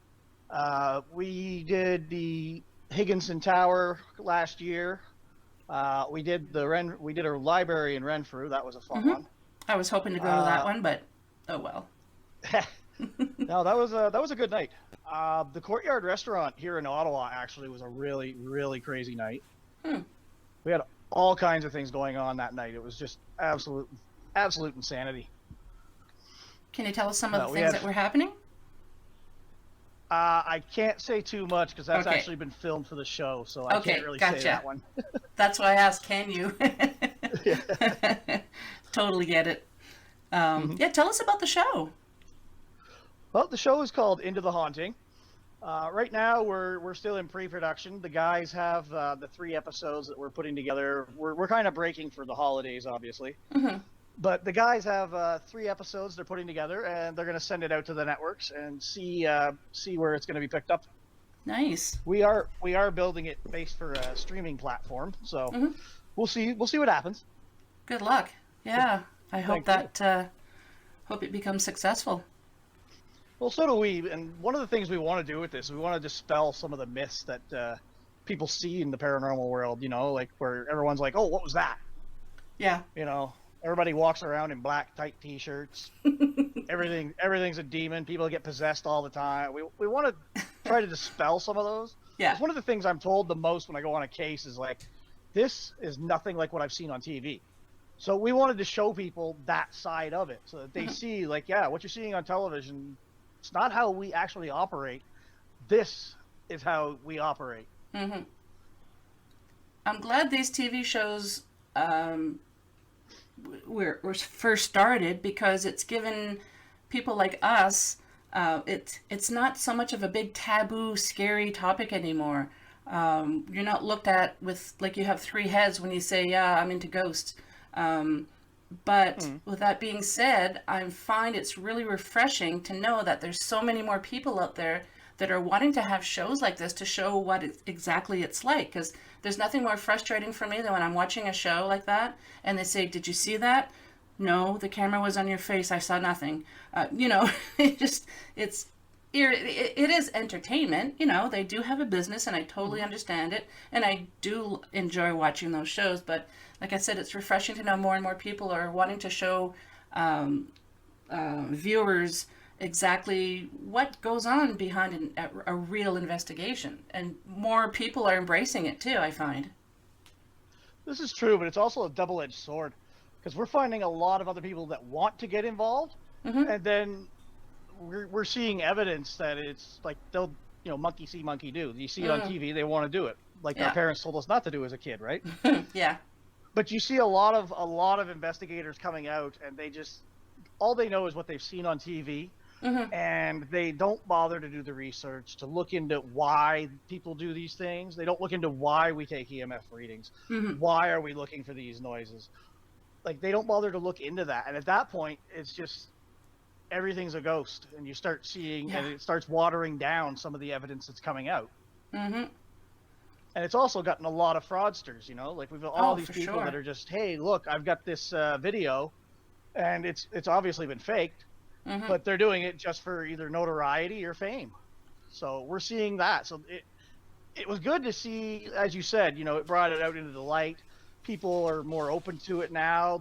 We did the Higginson Tower last year. We did our library in Renfrew. That was a fun one. I was hoping to go to that one, but oh well. No, that was a good night. The Courtyard Restaurant here in Ottawa actually was a really, really crazy night. We had all kinds of things going on that night. It was just absolute insanity. Can you tell us some of the things that were happening? I can't say too much because that's Okay. actually been filmed for the show, so I can't really gotcha. say that one. That's why I asked, can you? Totally get it. Yeah, tell us about the show. Well, the show is called Into the Haunting. Right now, we're still in pre-production. The guys have the 3 episodes that we're putting together. We're kind of breaking for the holidays, obviously. But the guys have 3 episodes they're putting together, and they're going to send it out to the networks and see where it's going to be picked up. Nice. We are building it based for a streaming platform, so we'll see what happens. Good luck. Yeah, I hope Thank you. hope it becomes successful. Well, so do we. And one of the things we want to do with this, we want to dispel some of the myths that people see in the paranormal world. You know, like where everyone's like, "Oh, what was that?" Yeah. You know, everybody walks around in black tight T-shirts. Everything's a demon. People get possessed all the time. We want to try to dispel some of those. Yeah. It's one of the things I'm told the most when I go on a case is like, this is nothing like what I've seen on TV. So we wanted to show people that side of it so that they see, like, yeah, what you're seeing on television, it's not how we actually operate. This is how we operate. I'm glad these TV shows were first started because it's given people like us, it's not so much of a big taboo, scary topic anymore. You're not looked at with like you have 3 heads when you say, yeah, I'm into ghosts. But with that being said, I find it's really refreshing to know that there's so many more people out there that are wanting to have shows like this to show what exactly it's like. Because there's nothing more frustrating for me than when I'm watching a show like that and they say, did you see that? No, the camera was on your face. I saw nothing. It is entertainment. You know, they do have a business and I totally understand it. And I do enjoy watching those shows. But like I said, it's refreshing to know more and more people are wanting to show viewers exactly what goes on behind a real investigation. And more people are embracing it too, I find. This is true, but it's also a double-edged sword. Because we're finding a lot of other people that want to get involved. And then we're seeing evidence that it's like they'll, monkey see, monkey do. You see it on TV, they want to do it. Like our parents told us not to do as a kid, right? Yeah. But you see a lot of investigators coming out, and all they know is what they've seen on TV, and they don't bother to do the research to look into why people do these things. They don't look into why we take EMF readings. Why are we looking for these noises? Like they don't bother to look into that, and at that point, it's just everything's a ghost, and you start seeing, and it starts watering down some of the evidence that's coming out. And it's also gotten a lot of fraudsters, like we've got all these people that are just, hey, look, I've got this video, and it's obviously been faked, but they're doing it just for either notoriety or fame. So we're seeing that. So it was good to see, as you said, it brought it out into the light. People are more open to it now.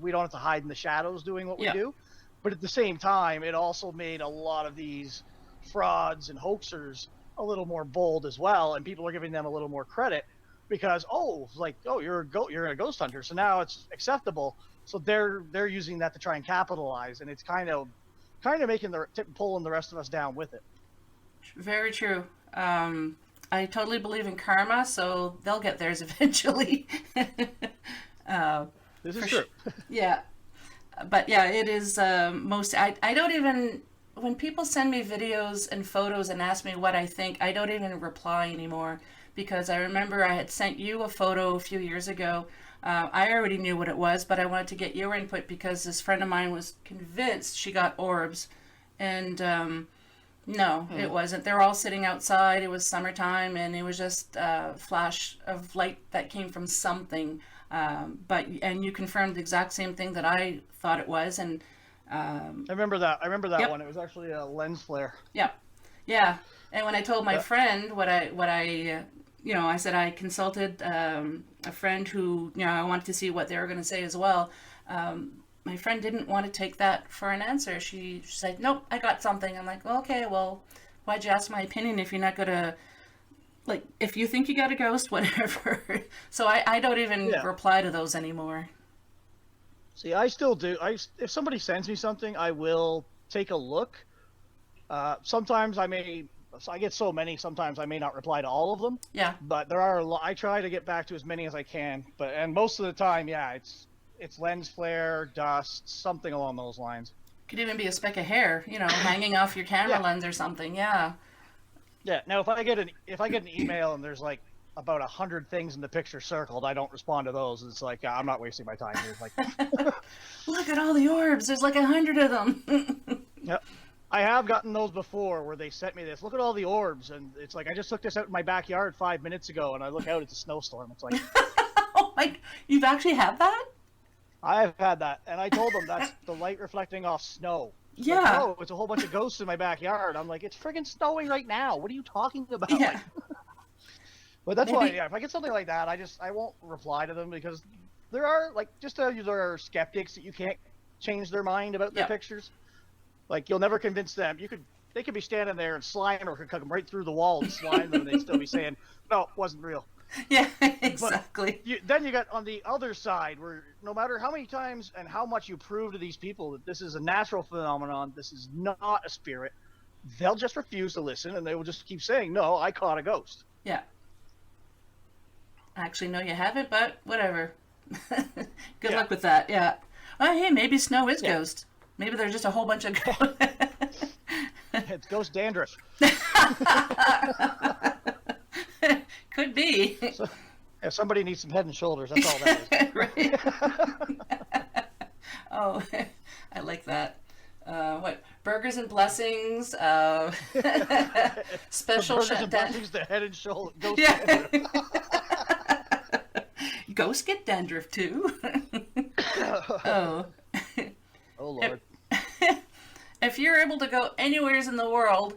We don't have to hide in the shadows doing what we do. But at the same time, it also made a lot of these frauds and hoaxers a little more bold as well, and people are giving them a little more credit because you're a ghost hunter, so now it's acceptable. So they're using that to try and capitalize, and it's kind of making pulling the rest of us down with it. Very true. I totally believe in karma, so they'll get theirs eventually. This is true. Yeah. But yeah, it is I don't even, when people send me videos and photos and ask me what I think, I don't even reply anymore because I remember I had sent you a photo a few years ago. I already knew what it was, but I wanted to get your input because this friend of mine was convinced she got orbs. And No, it wasn't. They were all sitting outside. It was summertime, and it was just a flash of light that came from something. And you confirmed the exact same thing that I thought it was. And I remember that. Yep. One. It was actually a lens flare. yeah, yeah. And when I told my friend what I I said I consulted a friend who I wanted to see what they were going to say as well. My friend didn't want to take that for an answer. She said, "Nope, I got something." I'm like, well, "Okay, well, why'd you ask my opinion if you're not gonna, like, if you think you got a ghost, whatever." So I don't even reply to those anymore. See, I still do. If somebody sends me something, I will take a look. Sometimes I get so many. Sometimes I may not reply to all of them. Yeah. But there are I try to get back to as many as I can. And most of the time, it's lens flare, dust, something along those lines. Could even be a speck of hair, hanging off your camera lens or something. Yeah. Yeah. Now, if I get an email and there's like about 100 things in the picture circled, I don't respond to those. It's like I'm not wasting my time here. Like, look at all the orbs. There's like 100 of them. Yep. I have gotten those before where they sent me this. Look at all the orbs, and it's like I just took this out in my backyard 5 minutes ago, and I look out, it's a snowstorm. It's like, oh my! You've actually had that? I've had that, and I told them that's the light reflecting off snow. Yeah. Like, no, it's a whole bunch of ghosts in my backyard. I'm like, it's friggin' snowing right now. What are you talking about? Yeah. But that's why, if I get something like that, I won't reply to them because there are there are skeptics that you can't change their mind about their pictures. Like, you'll never convince them. They could be standing there and Slimer could come right through the wall and slime them, and they'd still be saying, "No, it wasn't real." Yeah, exactly. Then you got on the other side where no matter how many times and how much you prove to these people that this is a natural phenomenon, this is not a spirit, they'll just refuse to listen, and they will just keep saying, "No, I caught a ghost." Yeah. Actually, no, you haven't, but whatever. Good luck with that. Yeah. Oh, hey, maybe snow is ghost. Maybe there's just a whole bunch of ghosts. It's ghost dandruff. Could be. So, if somebody needs some head and shoulders, that's all that is. Right. Oh, I like that. What? Burgers and blessings. Special Burgers and shutdown. blessings to head and shoulders. Ghost Yeah. Ghosts get dandruff too. Oh. Oh, Lord. If you're able to go anywhere in the world,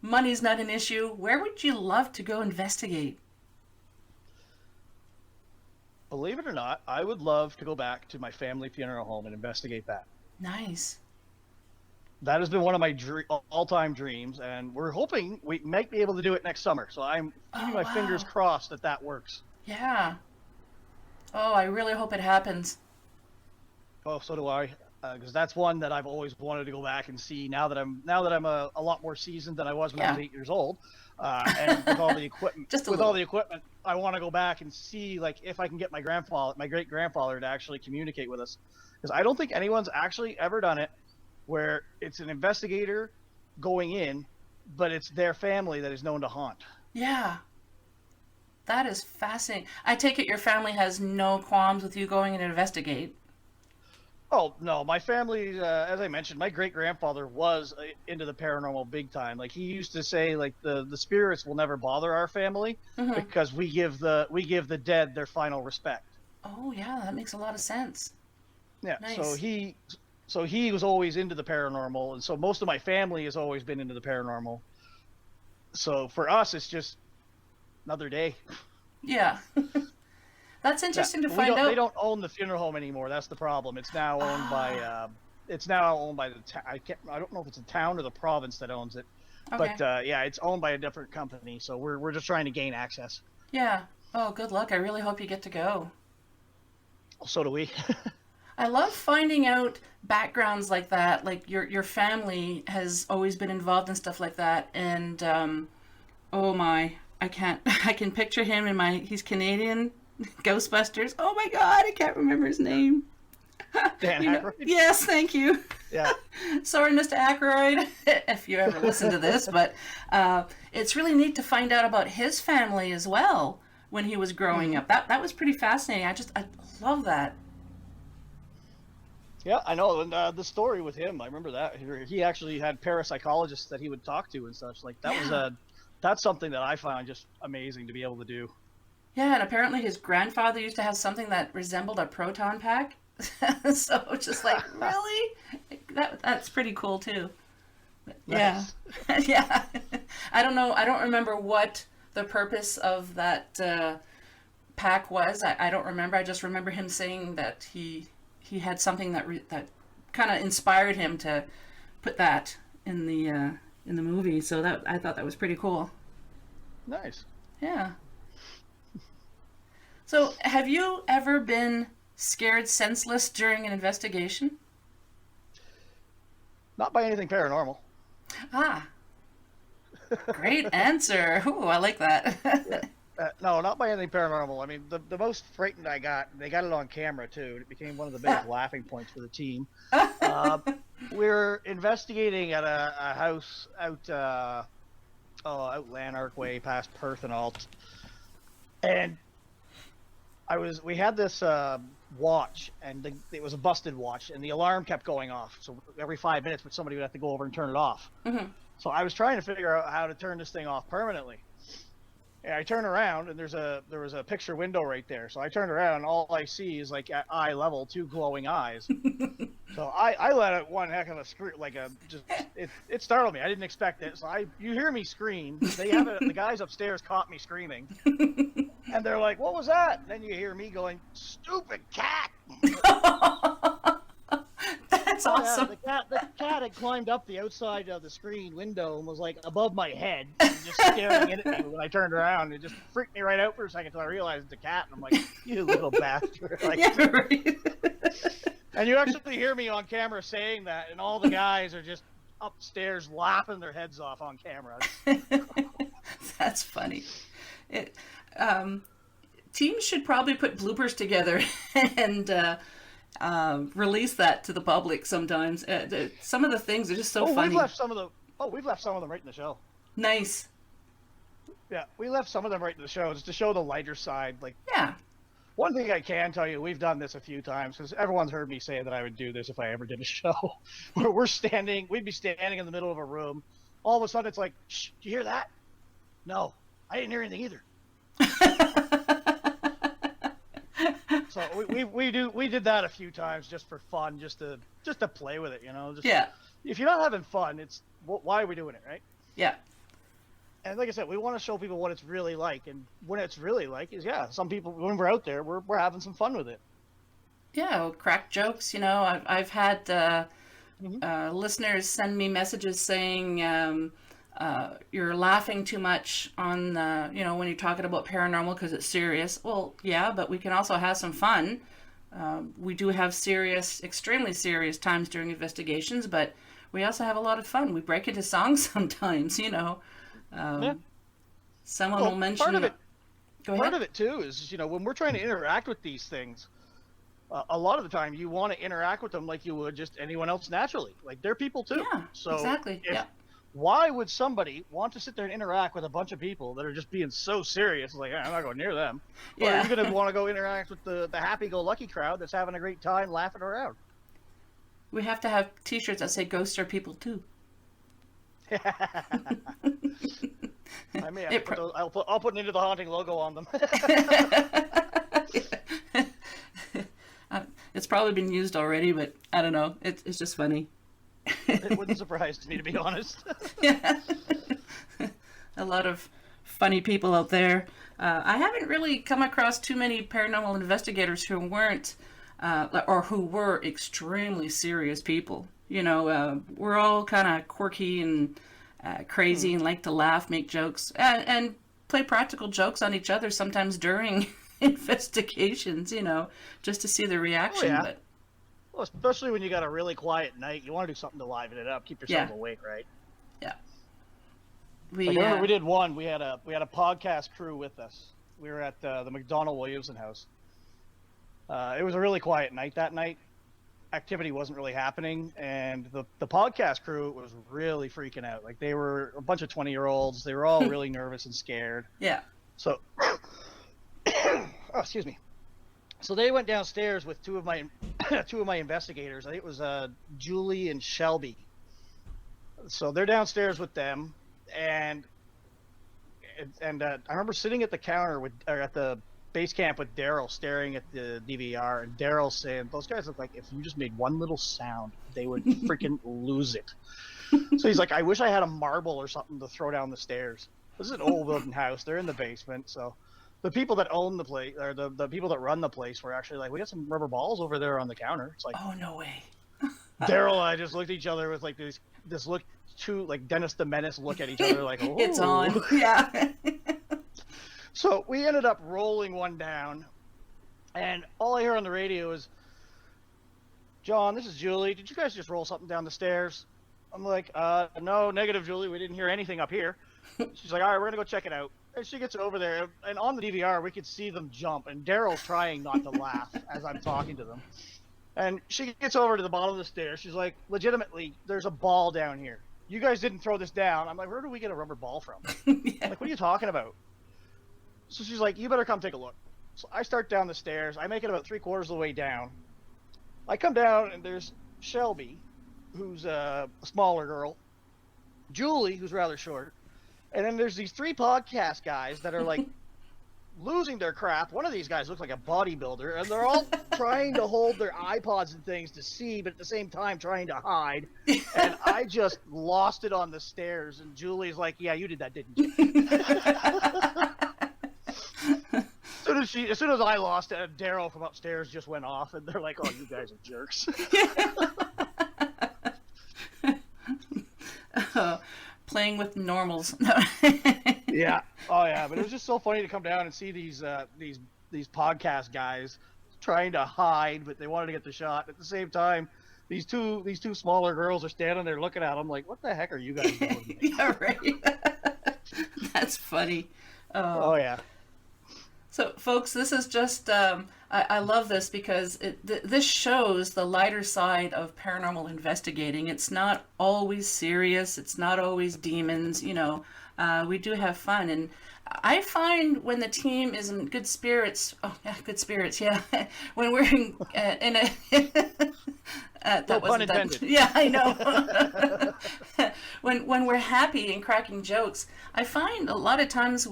money's not an issue, where would you love to go investigate? Believe it or not, I would love to go back to my family funeral home and investigate that. Nice. That has been one of my all-time dreams, and we're hoping we might be able to do it next summer. So I'm keeping my fingers crossed that works. Yeah. Oh, I really hope it happens. Oh, so do I. Because that's one that I've always wanted to go back and see. Now that I'm a lot more seasoned than I was when I was 8 years old, and with all the equipment, I want to go back and see if I can get my great grandfather, to actually communicate with us. Because I don't think anyone's actually ever done it, where it's an investigator going in, but it's their family that is known to haunt. Yeah. That is fascinating. I take it your family has no qualms with you going and investigate. Oh, no, my family, as I mentioned, my great-grandfather was into the paranormal big time. Like, he used to say, the spirits will never bother our family because we give the dead their final respect. Oh, yeah, that makes a lot of sense. Yeah, nice. So he was always into the paranormal, and so most of my family has always been into the paranormal. So for us, it's just another day. Yeah. That's interesting to find out. They don't own the funeral home anymore. That's the problem. It's now owned by the town. I don't know if it's the town or the province that owns it. Okay. But it's owned by a different company. So we're just trying to gain access. Yeah. Oh, good luck. I really hope you get to go. So do we. I love finding out backgrounds like that. Like your family has always been involved in stuff like that, and oh my, I can picture him he's Canadian. Ghostbusters. Oh my God, I can't remember his name. Dan Aykroyd? Yes, thank you. Yeah. Sorry, Mr. Aykroyd, if you ever listen to this, but it's really neat to find out about his family as well when he was growing up. That was pretty fascinating. I love that. Yeah, I know. And the story with him, I remember that he actually had parapsychologists that he would talk to and such. Like that was that's something that I found just amazing to be able to do. Yeah, and apparently his grandfather used to have something that resembled a proton pack. So it's just like, really? That's pretty cool too. Yeah. Yeah. I don't know. I don't remember what the purpose of that pack was. I don't remember. I just remember him saying that he had something that kind of inspired him to put that in the movie. So that I thought that was pretty cool. Nice. Yeah. So, have you ever been scared senseless during an investigation? Not by anything paranormal. Ah, great answer. Ooh, I like that. No, not by anything paranormal. I mean, the most frightened I got, they got it on camera too. It became one of the biggest laughing points for the team. We were investigating at a house out Lanark way past Perth and Alt, and we had this watch, and it was a busted watch, and the alarm kept going off. So every 5 minutes, somebody would have to go over and turn it off. Mm-hmm. So I was trying to figure out how to turn this thing off permanently. And I turn around, and there was a picture window right there. So I turned around, and all I see is like at eye level, two glowing eyes. So I let out one heck of a scream, it startled me. I didn't expect it. So you hear me scream. The guys upstairs caught me screaming. And they're like, "What was that?" And then you hear me going, "Stupid cat!" That's awesome. Yeah, the cat had climbed up the outside of the screen window and was like above my head, and just staring in at me when I turned around. It just freaked me right out for a second until I realized it's a cat, and I'm like, "You little bastard!" Like, yeah, right. And you actually hear me on camera saying that, and all the guys are just upstairs laughing their heads off on camera. That's funny. Teams should probably put bloopers together and release that to the public sometimes. Some of the things are just so funny. We've left some of them right in the show. Nice. Yeah, we left some of them right in the show just to show the lighter side. Like, yeah. One thing I can tell you, we've done this a few times because everyone's heard me say that I would do this if I ever did a show. Where we'd be standing in the middle of a room. All of a sudden, it's like, "Shh, did you hear that?" "No, I didn't hear anything either." So we did that a few times just for fun, just to play with it, you know. Yeah. If you're not having fun, why are we doing it, right? Yeah. And like I said, we want to show people what it's really like, and what it's really like is, some people, when we're out there, we're having some fun with it. Yeah, well, crack jokes. You know, I've had listeners send me messages saying you're laughing too much on when you're talking about paranormal because it's serious. Well, yeah, but we can also have some fun. We do have extremely serious times during investigations, but we also have a lot of fun. We break into songs sometimes, you know. Someone will mention part of it. Go ahead. Part of it too is, when we're trying to interact with these things, a lot of the time you want to interact with them like you would just anyone else naturally. Like, they're people too. Yeah, so exactly. Why would somebody want to sit there and interact with a bunch of people that are just being so serious? Like, I'm not going near them. Or are you going to want to go interact with the happy-go-lucky crowd that's having a great time laughing around? We have to have T-shirts that say "Ghosts are people too." I may have I'll put an Into the Haunting logo on them. It's probably been used already, but I don't know. It's just funny. It wouldn't surprise me, to be honest. Yeah. A lot of funny people out there. I haven't really come across too many paranormal investigators who weren't or who were extremely serious people. You know, we're all kind of quirky and crazy and like to laugh, make jokes, and play practical jokes on each other sometimes during investigations, you know, just to see the reaction. Oh, yeah. But well, especially when you got a really quiet night, you want to do something to liven it up, keep yourself awake, right? Yeah. I remember we did one. We had a podcast crew with us. We were at the McDonald Williamson house. It was a really quiet night that night. Activity wasn't really happening, and the podcast crew was really freaking out. Like, they were a bunch of 20-year-olds. They were all really nervous and scared. Yeah. So, excuse me. So they went downstairs with two of my two of my investigators. I think it was Julie and Shelby. So they're downstairs with them, and I remember sitting at the counter at the base camp with Daryl, staring at the DVR, and Daryl saying, "Those guys look like if you just made one little sound, they would freaking lose it." So he's like, "I wish I had a marble or something to throw down the stairs." This is an old wooden house. They're in the basement, so the people that own the place, or the people that run the place, were actually like, "We got some rubber balls over there on the counter." It's like, Oh, no way. Daryl and I just looked at each other with like this look, too, like Dennis the Menace look at each other like, "Oh, It's on." Yeah. So we ended up rolling one down, and all I hear on the radio is, "John, this is Julie. Did you guys just roll something down the stairs?" I'm like, "No, negative, Julie. We didn't hear anything up here." She's like, "All right, we're gonna go check it out." And she gets over there, and on the DVR we could see them jump, and Daryl's trying not to laugh as I'm talking to them. And she gets over to the bottom of the stairs. She's like, "Legitimately, there's a ball down here. You guys didn't throw this down." I'm like, "Where do we get a rubber ball from?" Yeah. I'm like, "What are you talking about?" So she's like, "You better come take a look." So I start down the stairs. I make it about 3/4 of the way down. I come down, and there's Shelby, who's a smaller girl, Julie, who's rather short, and then there's these 3 podcast guys that are like losing their crap. One of these guys looks like a bodybuilder, and they're all trying to hold their iPods and things to see, but at the same time trying to hide. And I just lost it on the stairs, and Julie's like, "Yeah, you did that, didn't you?" As soon as I lost it, Daryl from upstairs just went off, and they're like, "Oh, you guys are jerks." Playing with normals. Yeah. Oh, yeah. But it was just so funny to come down and see these podcast guys trying to hide, but they wanted to get the shot. At the same time, these two smaller girls are standing there looking at them like, "What the heck are you guys doing?" Yeah, right. That's funny. Oh, yeah. So, folks, this is just, I love this because this shows the lighter side of paranormal investigating. It's not always serious. It's not always demons. We do have fun. And I find when the team is in good spirits, good spirits, yeah. When we're in a... that No pun wasn't that. intended. Yeah, I know. when we're happy and cracking jokes, I find a lot of times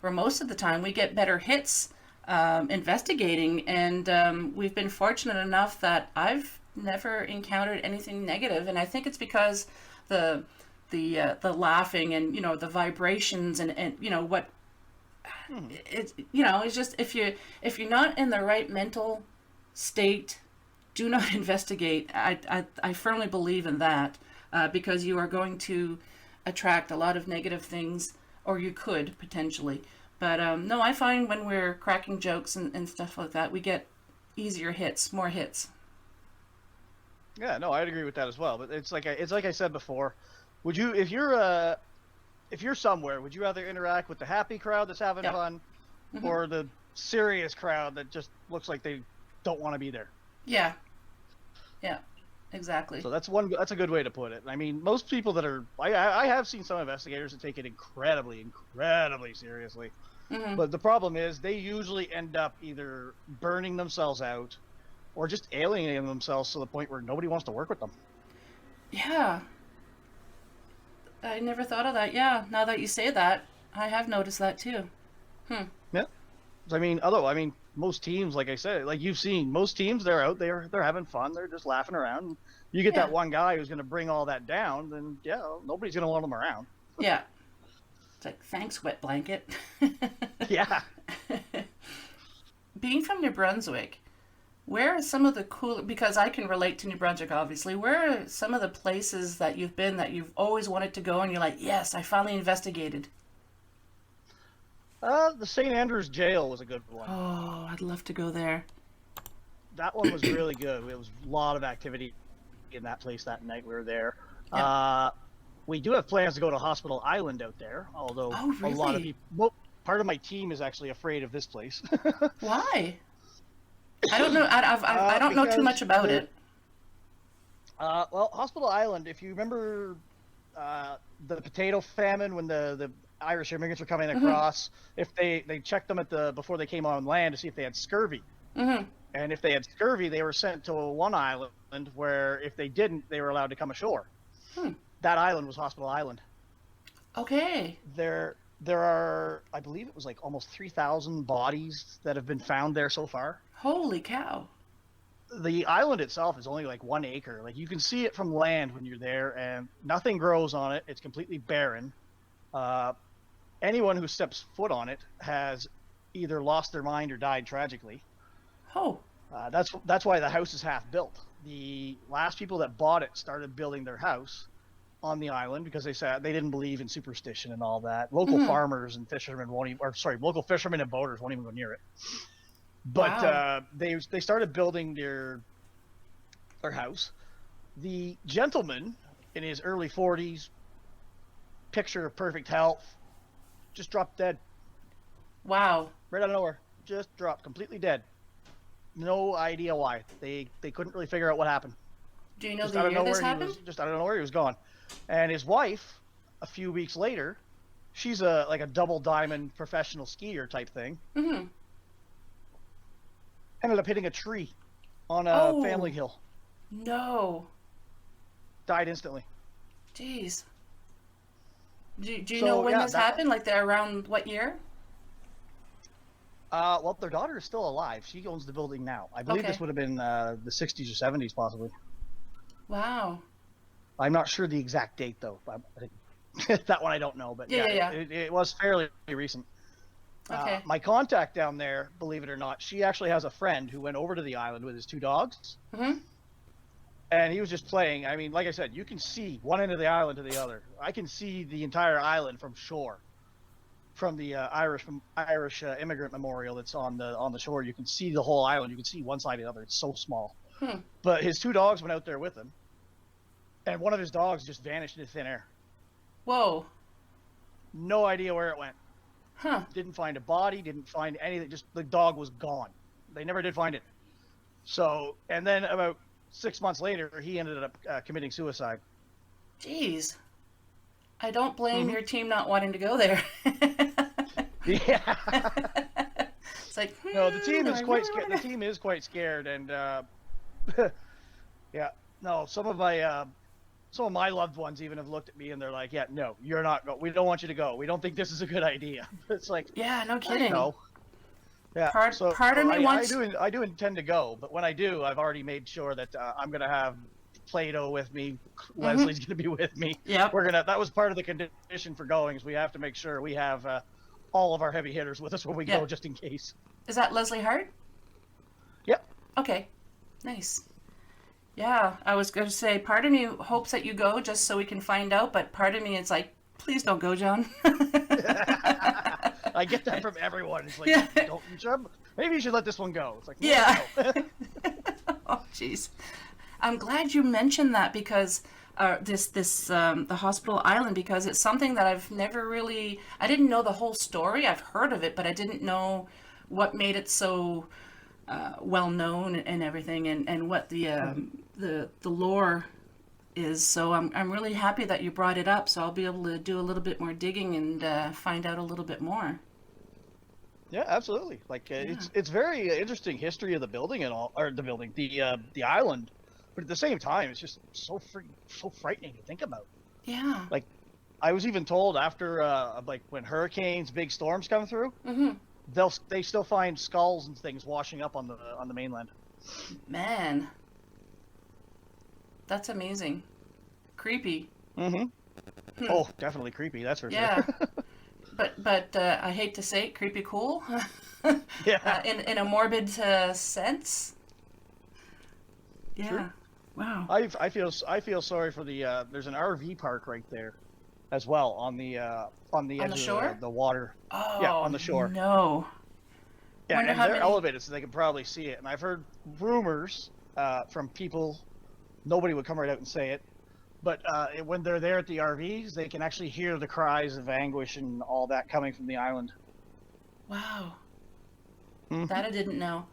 most of the time we get better hits investigating, and we've been fortunate enough that I've never encountered anything negative, and I think it's because the laughing and the vibrations and what it's just if you're not in the right mental state, do not investigate. I firmly believe in that because you are going to attract a lot of negative things, or you could potentially. But no, I find when we're cracking jokes and stuff like that, we get easier hits, more hits. Yeah, no, I'd agree with that as well. But it's like I said before, would you, if you're somewhere, would you rather interact with the happy crowd that's having fun, or the serious crowd that just looks like they don't want to be there? Yeah, exactly. So that's a good way to put it. I mean, most people that are, I have seen some investigators that take it incredibly seriously. Mm-hmm. But the problem is they usually end up either burning themselves out or just alienating themselves to the point where nobody wants to work with them. Yeah. I never thought of that. Yeah, now that you say that, I have noticed that too. Yeah. I mean, most teams, like I said, like you've seen, most teams, they're out there, they're having fun, they're just laughing around. You get that one guy who's going to bring all that down, then nobody's going to want them around. Yeah. It's like, thanks, wet blanket. Yeah. Being from New Brunswick, where are some of the because I can relate to New Brunswick, obviously, where are some of the places that you've been that you've always wanted to go and you're like, yes, I finally investigated? The St. Andrews Jail was a good one. Oh, I'd love to go there. That one was really good. There was a lot of activity in that place that night we were there. Yeah. We do have plans to go to Hospital Island out there, although really? a lot of people, part of my team is actually afraid of this place. Why? I don't know. I don't know too much about it. Well, Hospital Island, if you remember the potato famine when the Irish immigrants were coming across, if they checked them before they came on land to see if they had scurvy. Mm-hmm. And if they had scurvy, they were sent to one island where if they didn't, they were allowed to come ashore. That island was Hospital Island. Okay. There are, I believe it was like almost 3,000 bodies that have been found there so far. Holy cow. The island itself is only like 1 acre. Like you can see it from land when you're there, and nothing grows on it. It's completely barren. Anyone who steps foot on it has either lost their mind or died tragically. Oh. That's why the house is half built. The last people that bought it started building their house on the island because they said they didn't believe in superstition and all that. Local farmers and fishermen local fishermen and boaters won't even go near it. But Wow. they started building their house. The gentleman in his early 40s, picture of perfect health, just dropped dead. Wow. Right out of nowhere. Just dropped completely dead. No idea why. They couldn't really figure out what happened. Do you know Just the out of year this nowhere, happened? just out of nowhere, he was gone. And his wife, a few weeks later, she's like a double diamond professional skier type thing. Mm-hmm. Ended up hitting a tree on a family hill. No. Died instantly. Jeez. Do you So, know when yeah, this happened? Like around what year? Well, their daughter is still alive. She owns the building now. I believe Okay. this would have been the 60s or 70s, possibly. Wow. I'm not sure the exact date, though. That one I don't know, but Yeah. It was fairly recent. Okay. My contact down there, believe it or not, she actually has a friend who went over to the island with his 2 dogs. Mm-hmm. And he was just playing. I mean, like I said, you can see one end of the island to the other. I can see the entire island from shore, from the Irish immigrant memorial that's on the shore. You can see the whole island. You can see one side to the other. It's so small. But his 2 dogs went out there with him, and one of his dogs just vanished into thin air. Whoa. No idea where it went. Huh. Didn't find a body. Didn't find anything. Just the dog was gone. They never did find it. So, and then about 6 months later, he ended up committing suicide. Jeez. I don't blame your team not wanting to go there. Yeah. It's like, No, the team is I quite really scared. wanna- The team is quite scared, and yeah, no. Some of my loved ones even have looked at me and they're like, "Yeah, no, you're not. We don't want you to go. We don't think this is a good idea." It's like, Yeah, no kidding. no. Yeah. Part of me wants. I do intend to go, but when I do, I've already made sure that I'm gonna have Plato with me. Leslie's gonna be with me. Yep. That was part of the condition for going, is we have to make sure we have all of our heavy hitters with us when we Yeah. go, just in case. Is that Leslie Hart? Yep. Okay. Nice. Yeah, I was going to say, part of me hopes that you go just so we can find out, but part of me is like, please don't go, John. I get that from everyone. It's like, Yeah. maybe you should let this one go. It's like, no. Yeah. Oh, jeez. I'm glad you mentioned that because the Hospital Island, because it's something that I've never really. I didn't know the whole story. I've heard of it, but I didn't know what made it so well known and everything, and what the lore is. So I'm really happy that you brought it up. So I'll be able to do a little bit more digging and find out a little bit more. Yeah, absolutely. Like it's very interesting history of the building and all, or the island, but at the same time, it's just so frightening to think about. Yeah. Like, I was even told after like when hurricanes, big storms come through, they still find skulls and things washing up on the mainland. Man. That's amazing. Creepy. Oh, definitely creepy. That's for Yeah. sure. But I hate to say it, creepy cool. Yeah. In a morbid sense. Yeah. Sure. Wow. I feel sorry for the there's an RV park right there as well on the edge of shore? the water. Oh, Yeah, on the shore. No. Yeah, Wonder and how they're many- elevated so they can probably see it. And I've heard rumors from people, nobody would come right out and say it, but when they're there at the RVs, they can actually hear the cries of anguish and all that coming from the island. Wow. That I didn't know.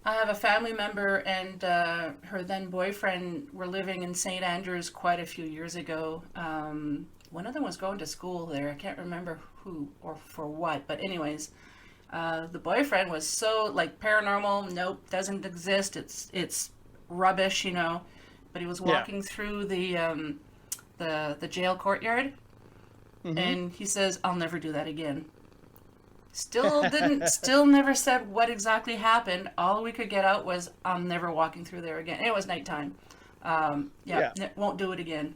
I have a family member and her then boyfriend were living in St. Andrews quite a few years ago. One of them was going to school there. I can't remember who or for what, but anyways, The boyfriend was so like paranormal. Nope, doesn't exist. It's rubbish, you know. But he was walking through the jail courtyard, and he says, "I'll never do that again." Still never said what exactly happened. All we could get out was, "I'm never walking through there again." And it was nighttime. Won't do it again.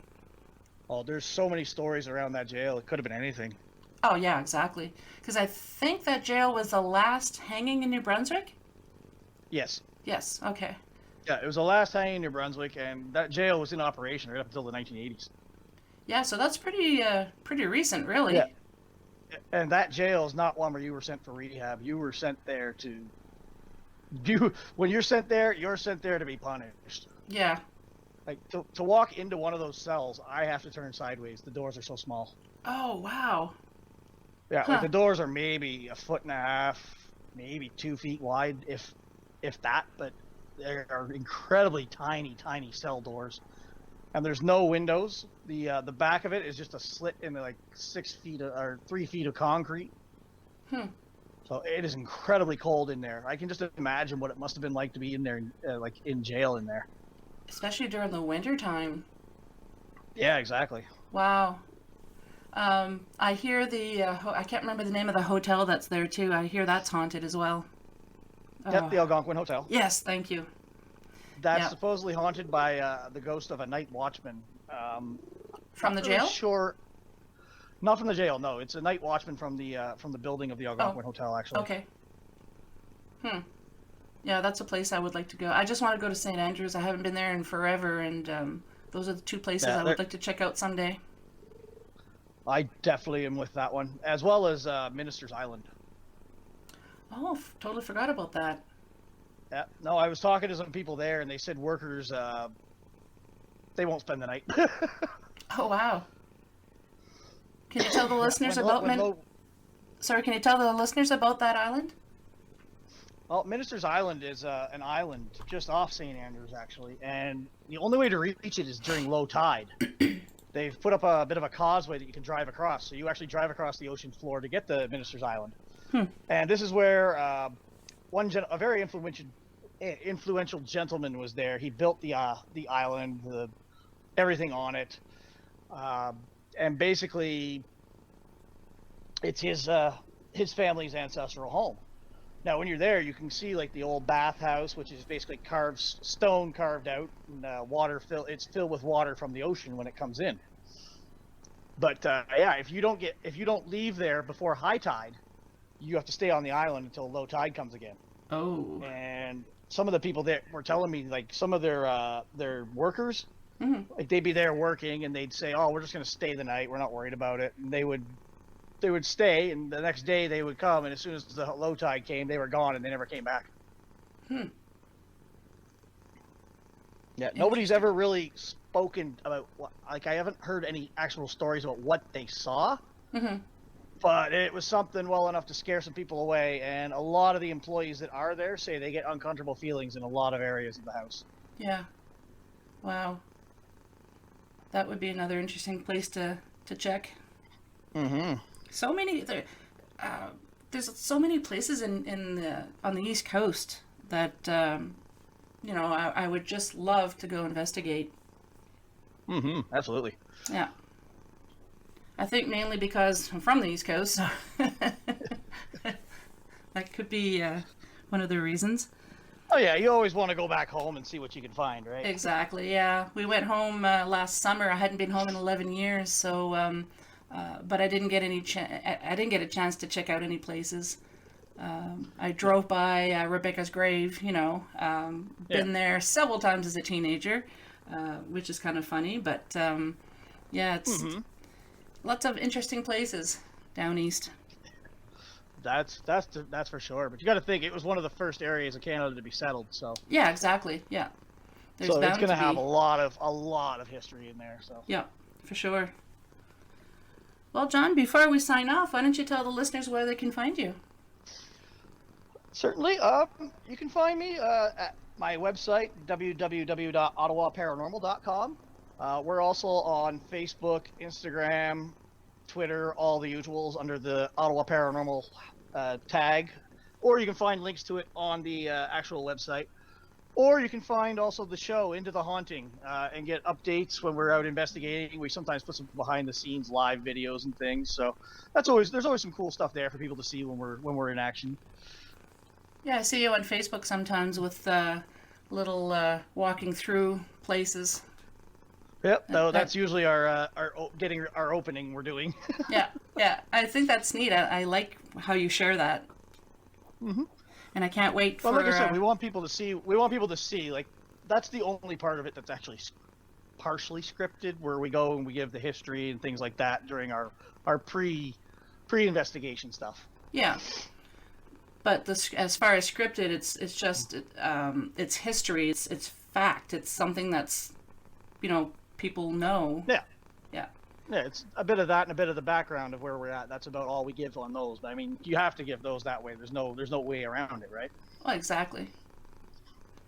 Oh, there's so many stories around that jail. It could have been anything. Oh yeah, exactly. Because I think that jail was the last hanging in New Brunswick. Yes. Yes. Okay. Yeah, it was the last hanging in New Brunswick, and that jail was in operation right up until the 1980s. Yeah, so that's pretty recent, really. Yeah. And that jail is not one where you were sent for rehab. You were sent there when you're sent there to be punished. Yeah. Like, to walk into one of those cells, I have to turn sideways. The doors are so small. Oh, wow. Yeah, like the doors are maybe 1.5 feet, maybe 2 feet wide, if that, but they are incredibly tiny cell doors. And there's no windows. The back of it is just a slit in the, like 6 feet or 3 feet of concrete. So it is incredibly cold in there. I can just imagine what it must have been like to be in there, like in jail in there. Especially during the winter time. Yeah, exactly. Wow. I hear I can't remember the name of the hotel that's there too. I hear that's haunted as well. Yep, the Algonquin Hotel. Yes, thank you. That's supposedly haunted by the ghost of a night watchman. From the jail? Sure. Not from the jail. No, it's a night watchman from the building of the Algonquin Hotel, actually. Okay. Yeah, that's a place I would like to go. I just want to go to St. Andrews. I haven't been there in forever, and those are the two places I would like to check out someday. I definitely am with that one, as well as Minister's Island. Oh, totally forgot about that. Yeah, no, I was talking to some people there, and they said workers, they won't spend the night. Oh, wow. Can you tell the listeners Sorry, can you tell the listeners about that island? Well, Minister's Island is an island just off St. Andrews, actually, and the only way to reach it is during low tide. They've put up a bit of a causeway that you can drive across, so you actually drive across the ocean floor to get to Minister's Island. And this is where a very influential gentleman was there. He built the island, everything on it, and basically, it's his family's ancestral home. Now, when you're there, you can see like the old bathhouse, which is basically stone carved out, and it's filled with water from the ocean when it comes in. But yeah, if you don't leave there before high tide, you have to stay on the island until low tide comes again. Oh. And some of the people there were telling me, like, some of their workers, like, they'd be there working, and they'd say, "Oh, we're just going to stay the night. We're not worried about it." And they would stay, and the next day they would come, and as soon as the low tide came, they were gone, and they never came back. Yeah, nobody's ever really spoken about I haven't heard any actual stories about what they saw, but it was something well enough to scare some people away, and a lot of the employees that are there say they get uncomfortable feelings in a lot of areas of the house. Yeah. Wow. That would be another interesting place to check. So many there's so many places on the East Coast that I would just love to go investigate. Absolutely. Yeah. I think mainly because I'm from the East Coast, so that could be one of the reasons. Oh yeah, you always want to go back home and see what you can find, right? Exactly. Yeah, we went home last summer. I hadn't been home in 11 years, so. But I didn't get I didn't get a chance to check out any places. I drove by Rebecca's grave, been there several times as a teenager, which is kind of funny. But yeah, it's lots of interesting places down east. That's for sure. But you got to think, it was one of the first areas of Canada to be settled. So yeah, exactly. Yeah, so it's going to have a lot of history in there. So yeah, for sure. Well, John, before we sign off, why don't you tell the listeners where they can find you? Certainly. You can find me at my website, www.ottawaparanormal.com. We're also on Facebook, Instagram, Twitter, all the usuals under the Ottawa Paranormal tag. or you can find links to it on the actual website. Or you can find also the show Into the Haunting and get updates when we're out investigating. We sometimes put some behind the scenes live videos and things. So there's always some cool stuff there for people to see when we're in action. Yeah, I see you on Facebook sometimes with little walking through places. Yep, no, that's usually our opening we're doing. yeah. I think that's neat. I like how you share that. Mm-hmm. And I can't wait for. Well, like I said, we want people to see. We want people to see. Like, that's the only part of it that's actually partially scripted, where we go and we give the history and things like that during our pre-investigation stuff. Yeah. But as far as scripted, it's just it's history. It's fact. It's something that's, people know. Yeah. Yeah. Yeah, it's a bit of that and a bit of the background of where we're at. That's about all we give on those. But I mean, you have to give those that way. There's no way around it, right? Well, exactly.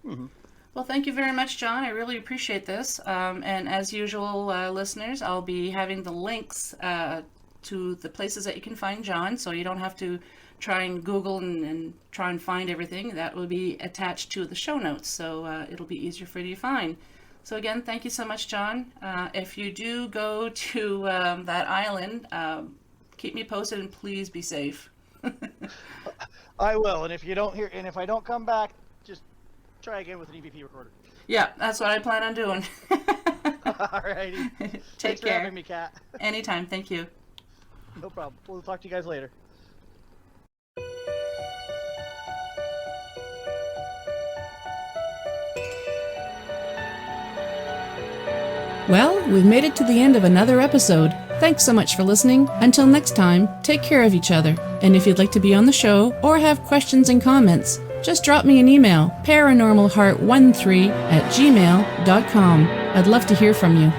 Mm-hmm. Well, thank you very much, John. I really appreciate this. And as usual, listeners, I'll be having the links to the places that you can find John, so you don't have to try and Google and try and find everything. That will be attached to the show notes, so it'll be easier for you to find. So again, thank you so much, John. If you do go to that island, keep me posted and please be safe. I will, and if if I don't come back, just try again with an EVP recorder. Yeah, that's what I plan on doing. Alrighty. Take Thanks care. for having me, Kat. Anytime. Thank you. No problem. We'll talk to you guys later. Well, we've made it to the end of another episode. Thanks so much for listening. Until next time, take care of each other. And if you'd like to be on the show or have questions and comments, just drop me an email, paranormalheart13@gmail.com. I'd love to hear from you.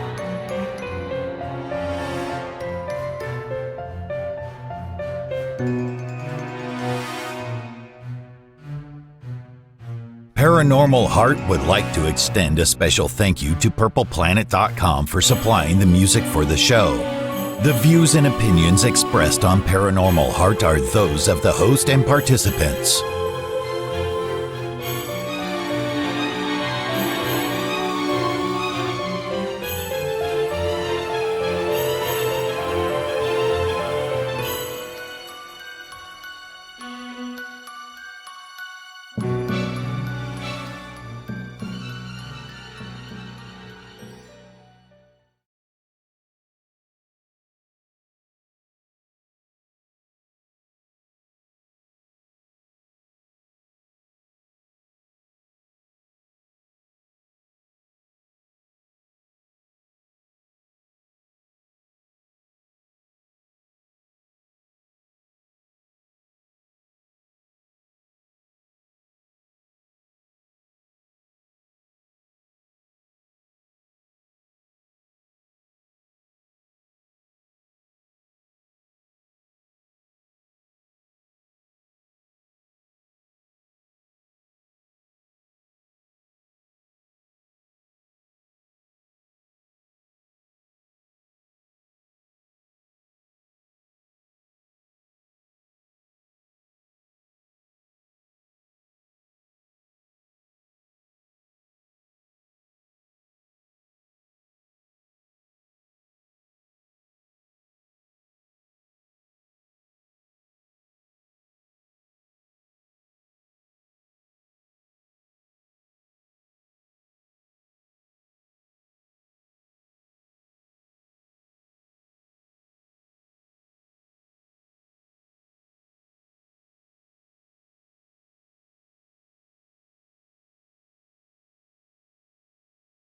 Paranormal Heart would like to extend a special thank you to PurplePlanet.com for supplying the music for the show. The views and opinions expressed on Paranormal Heart are those of the host and participants.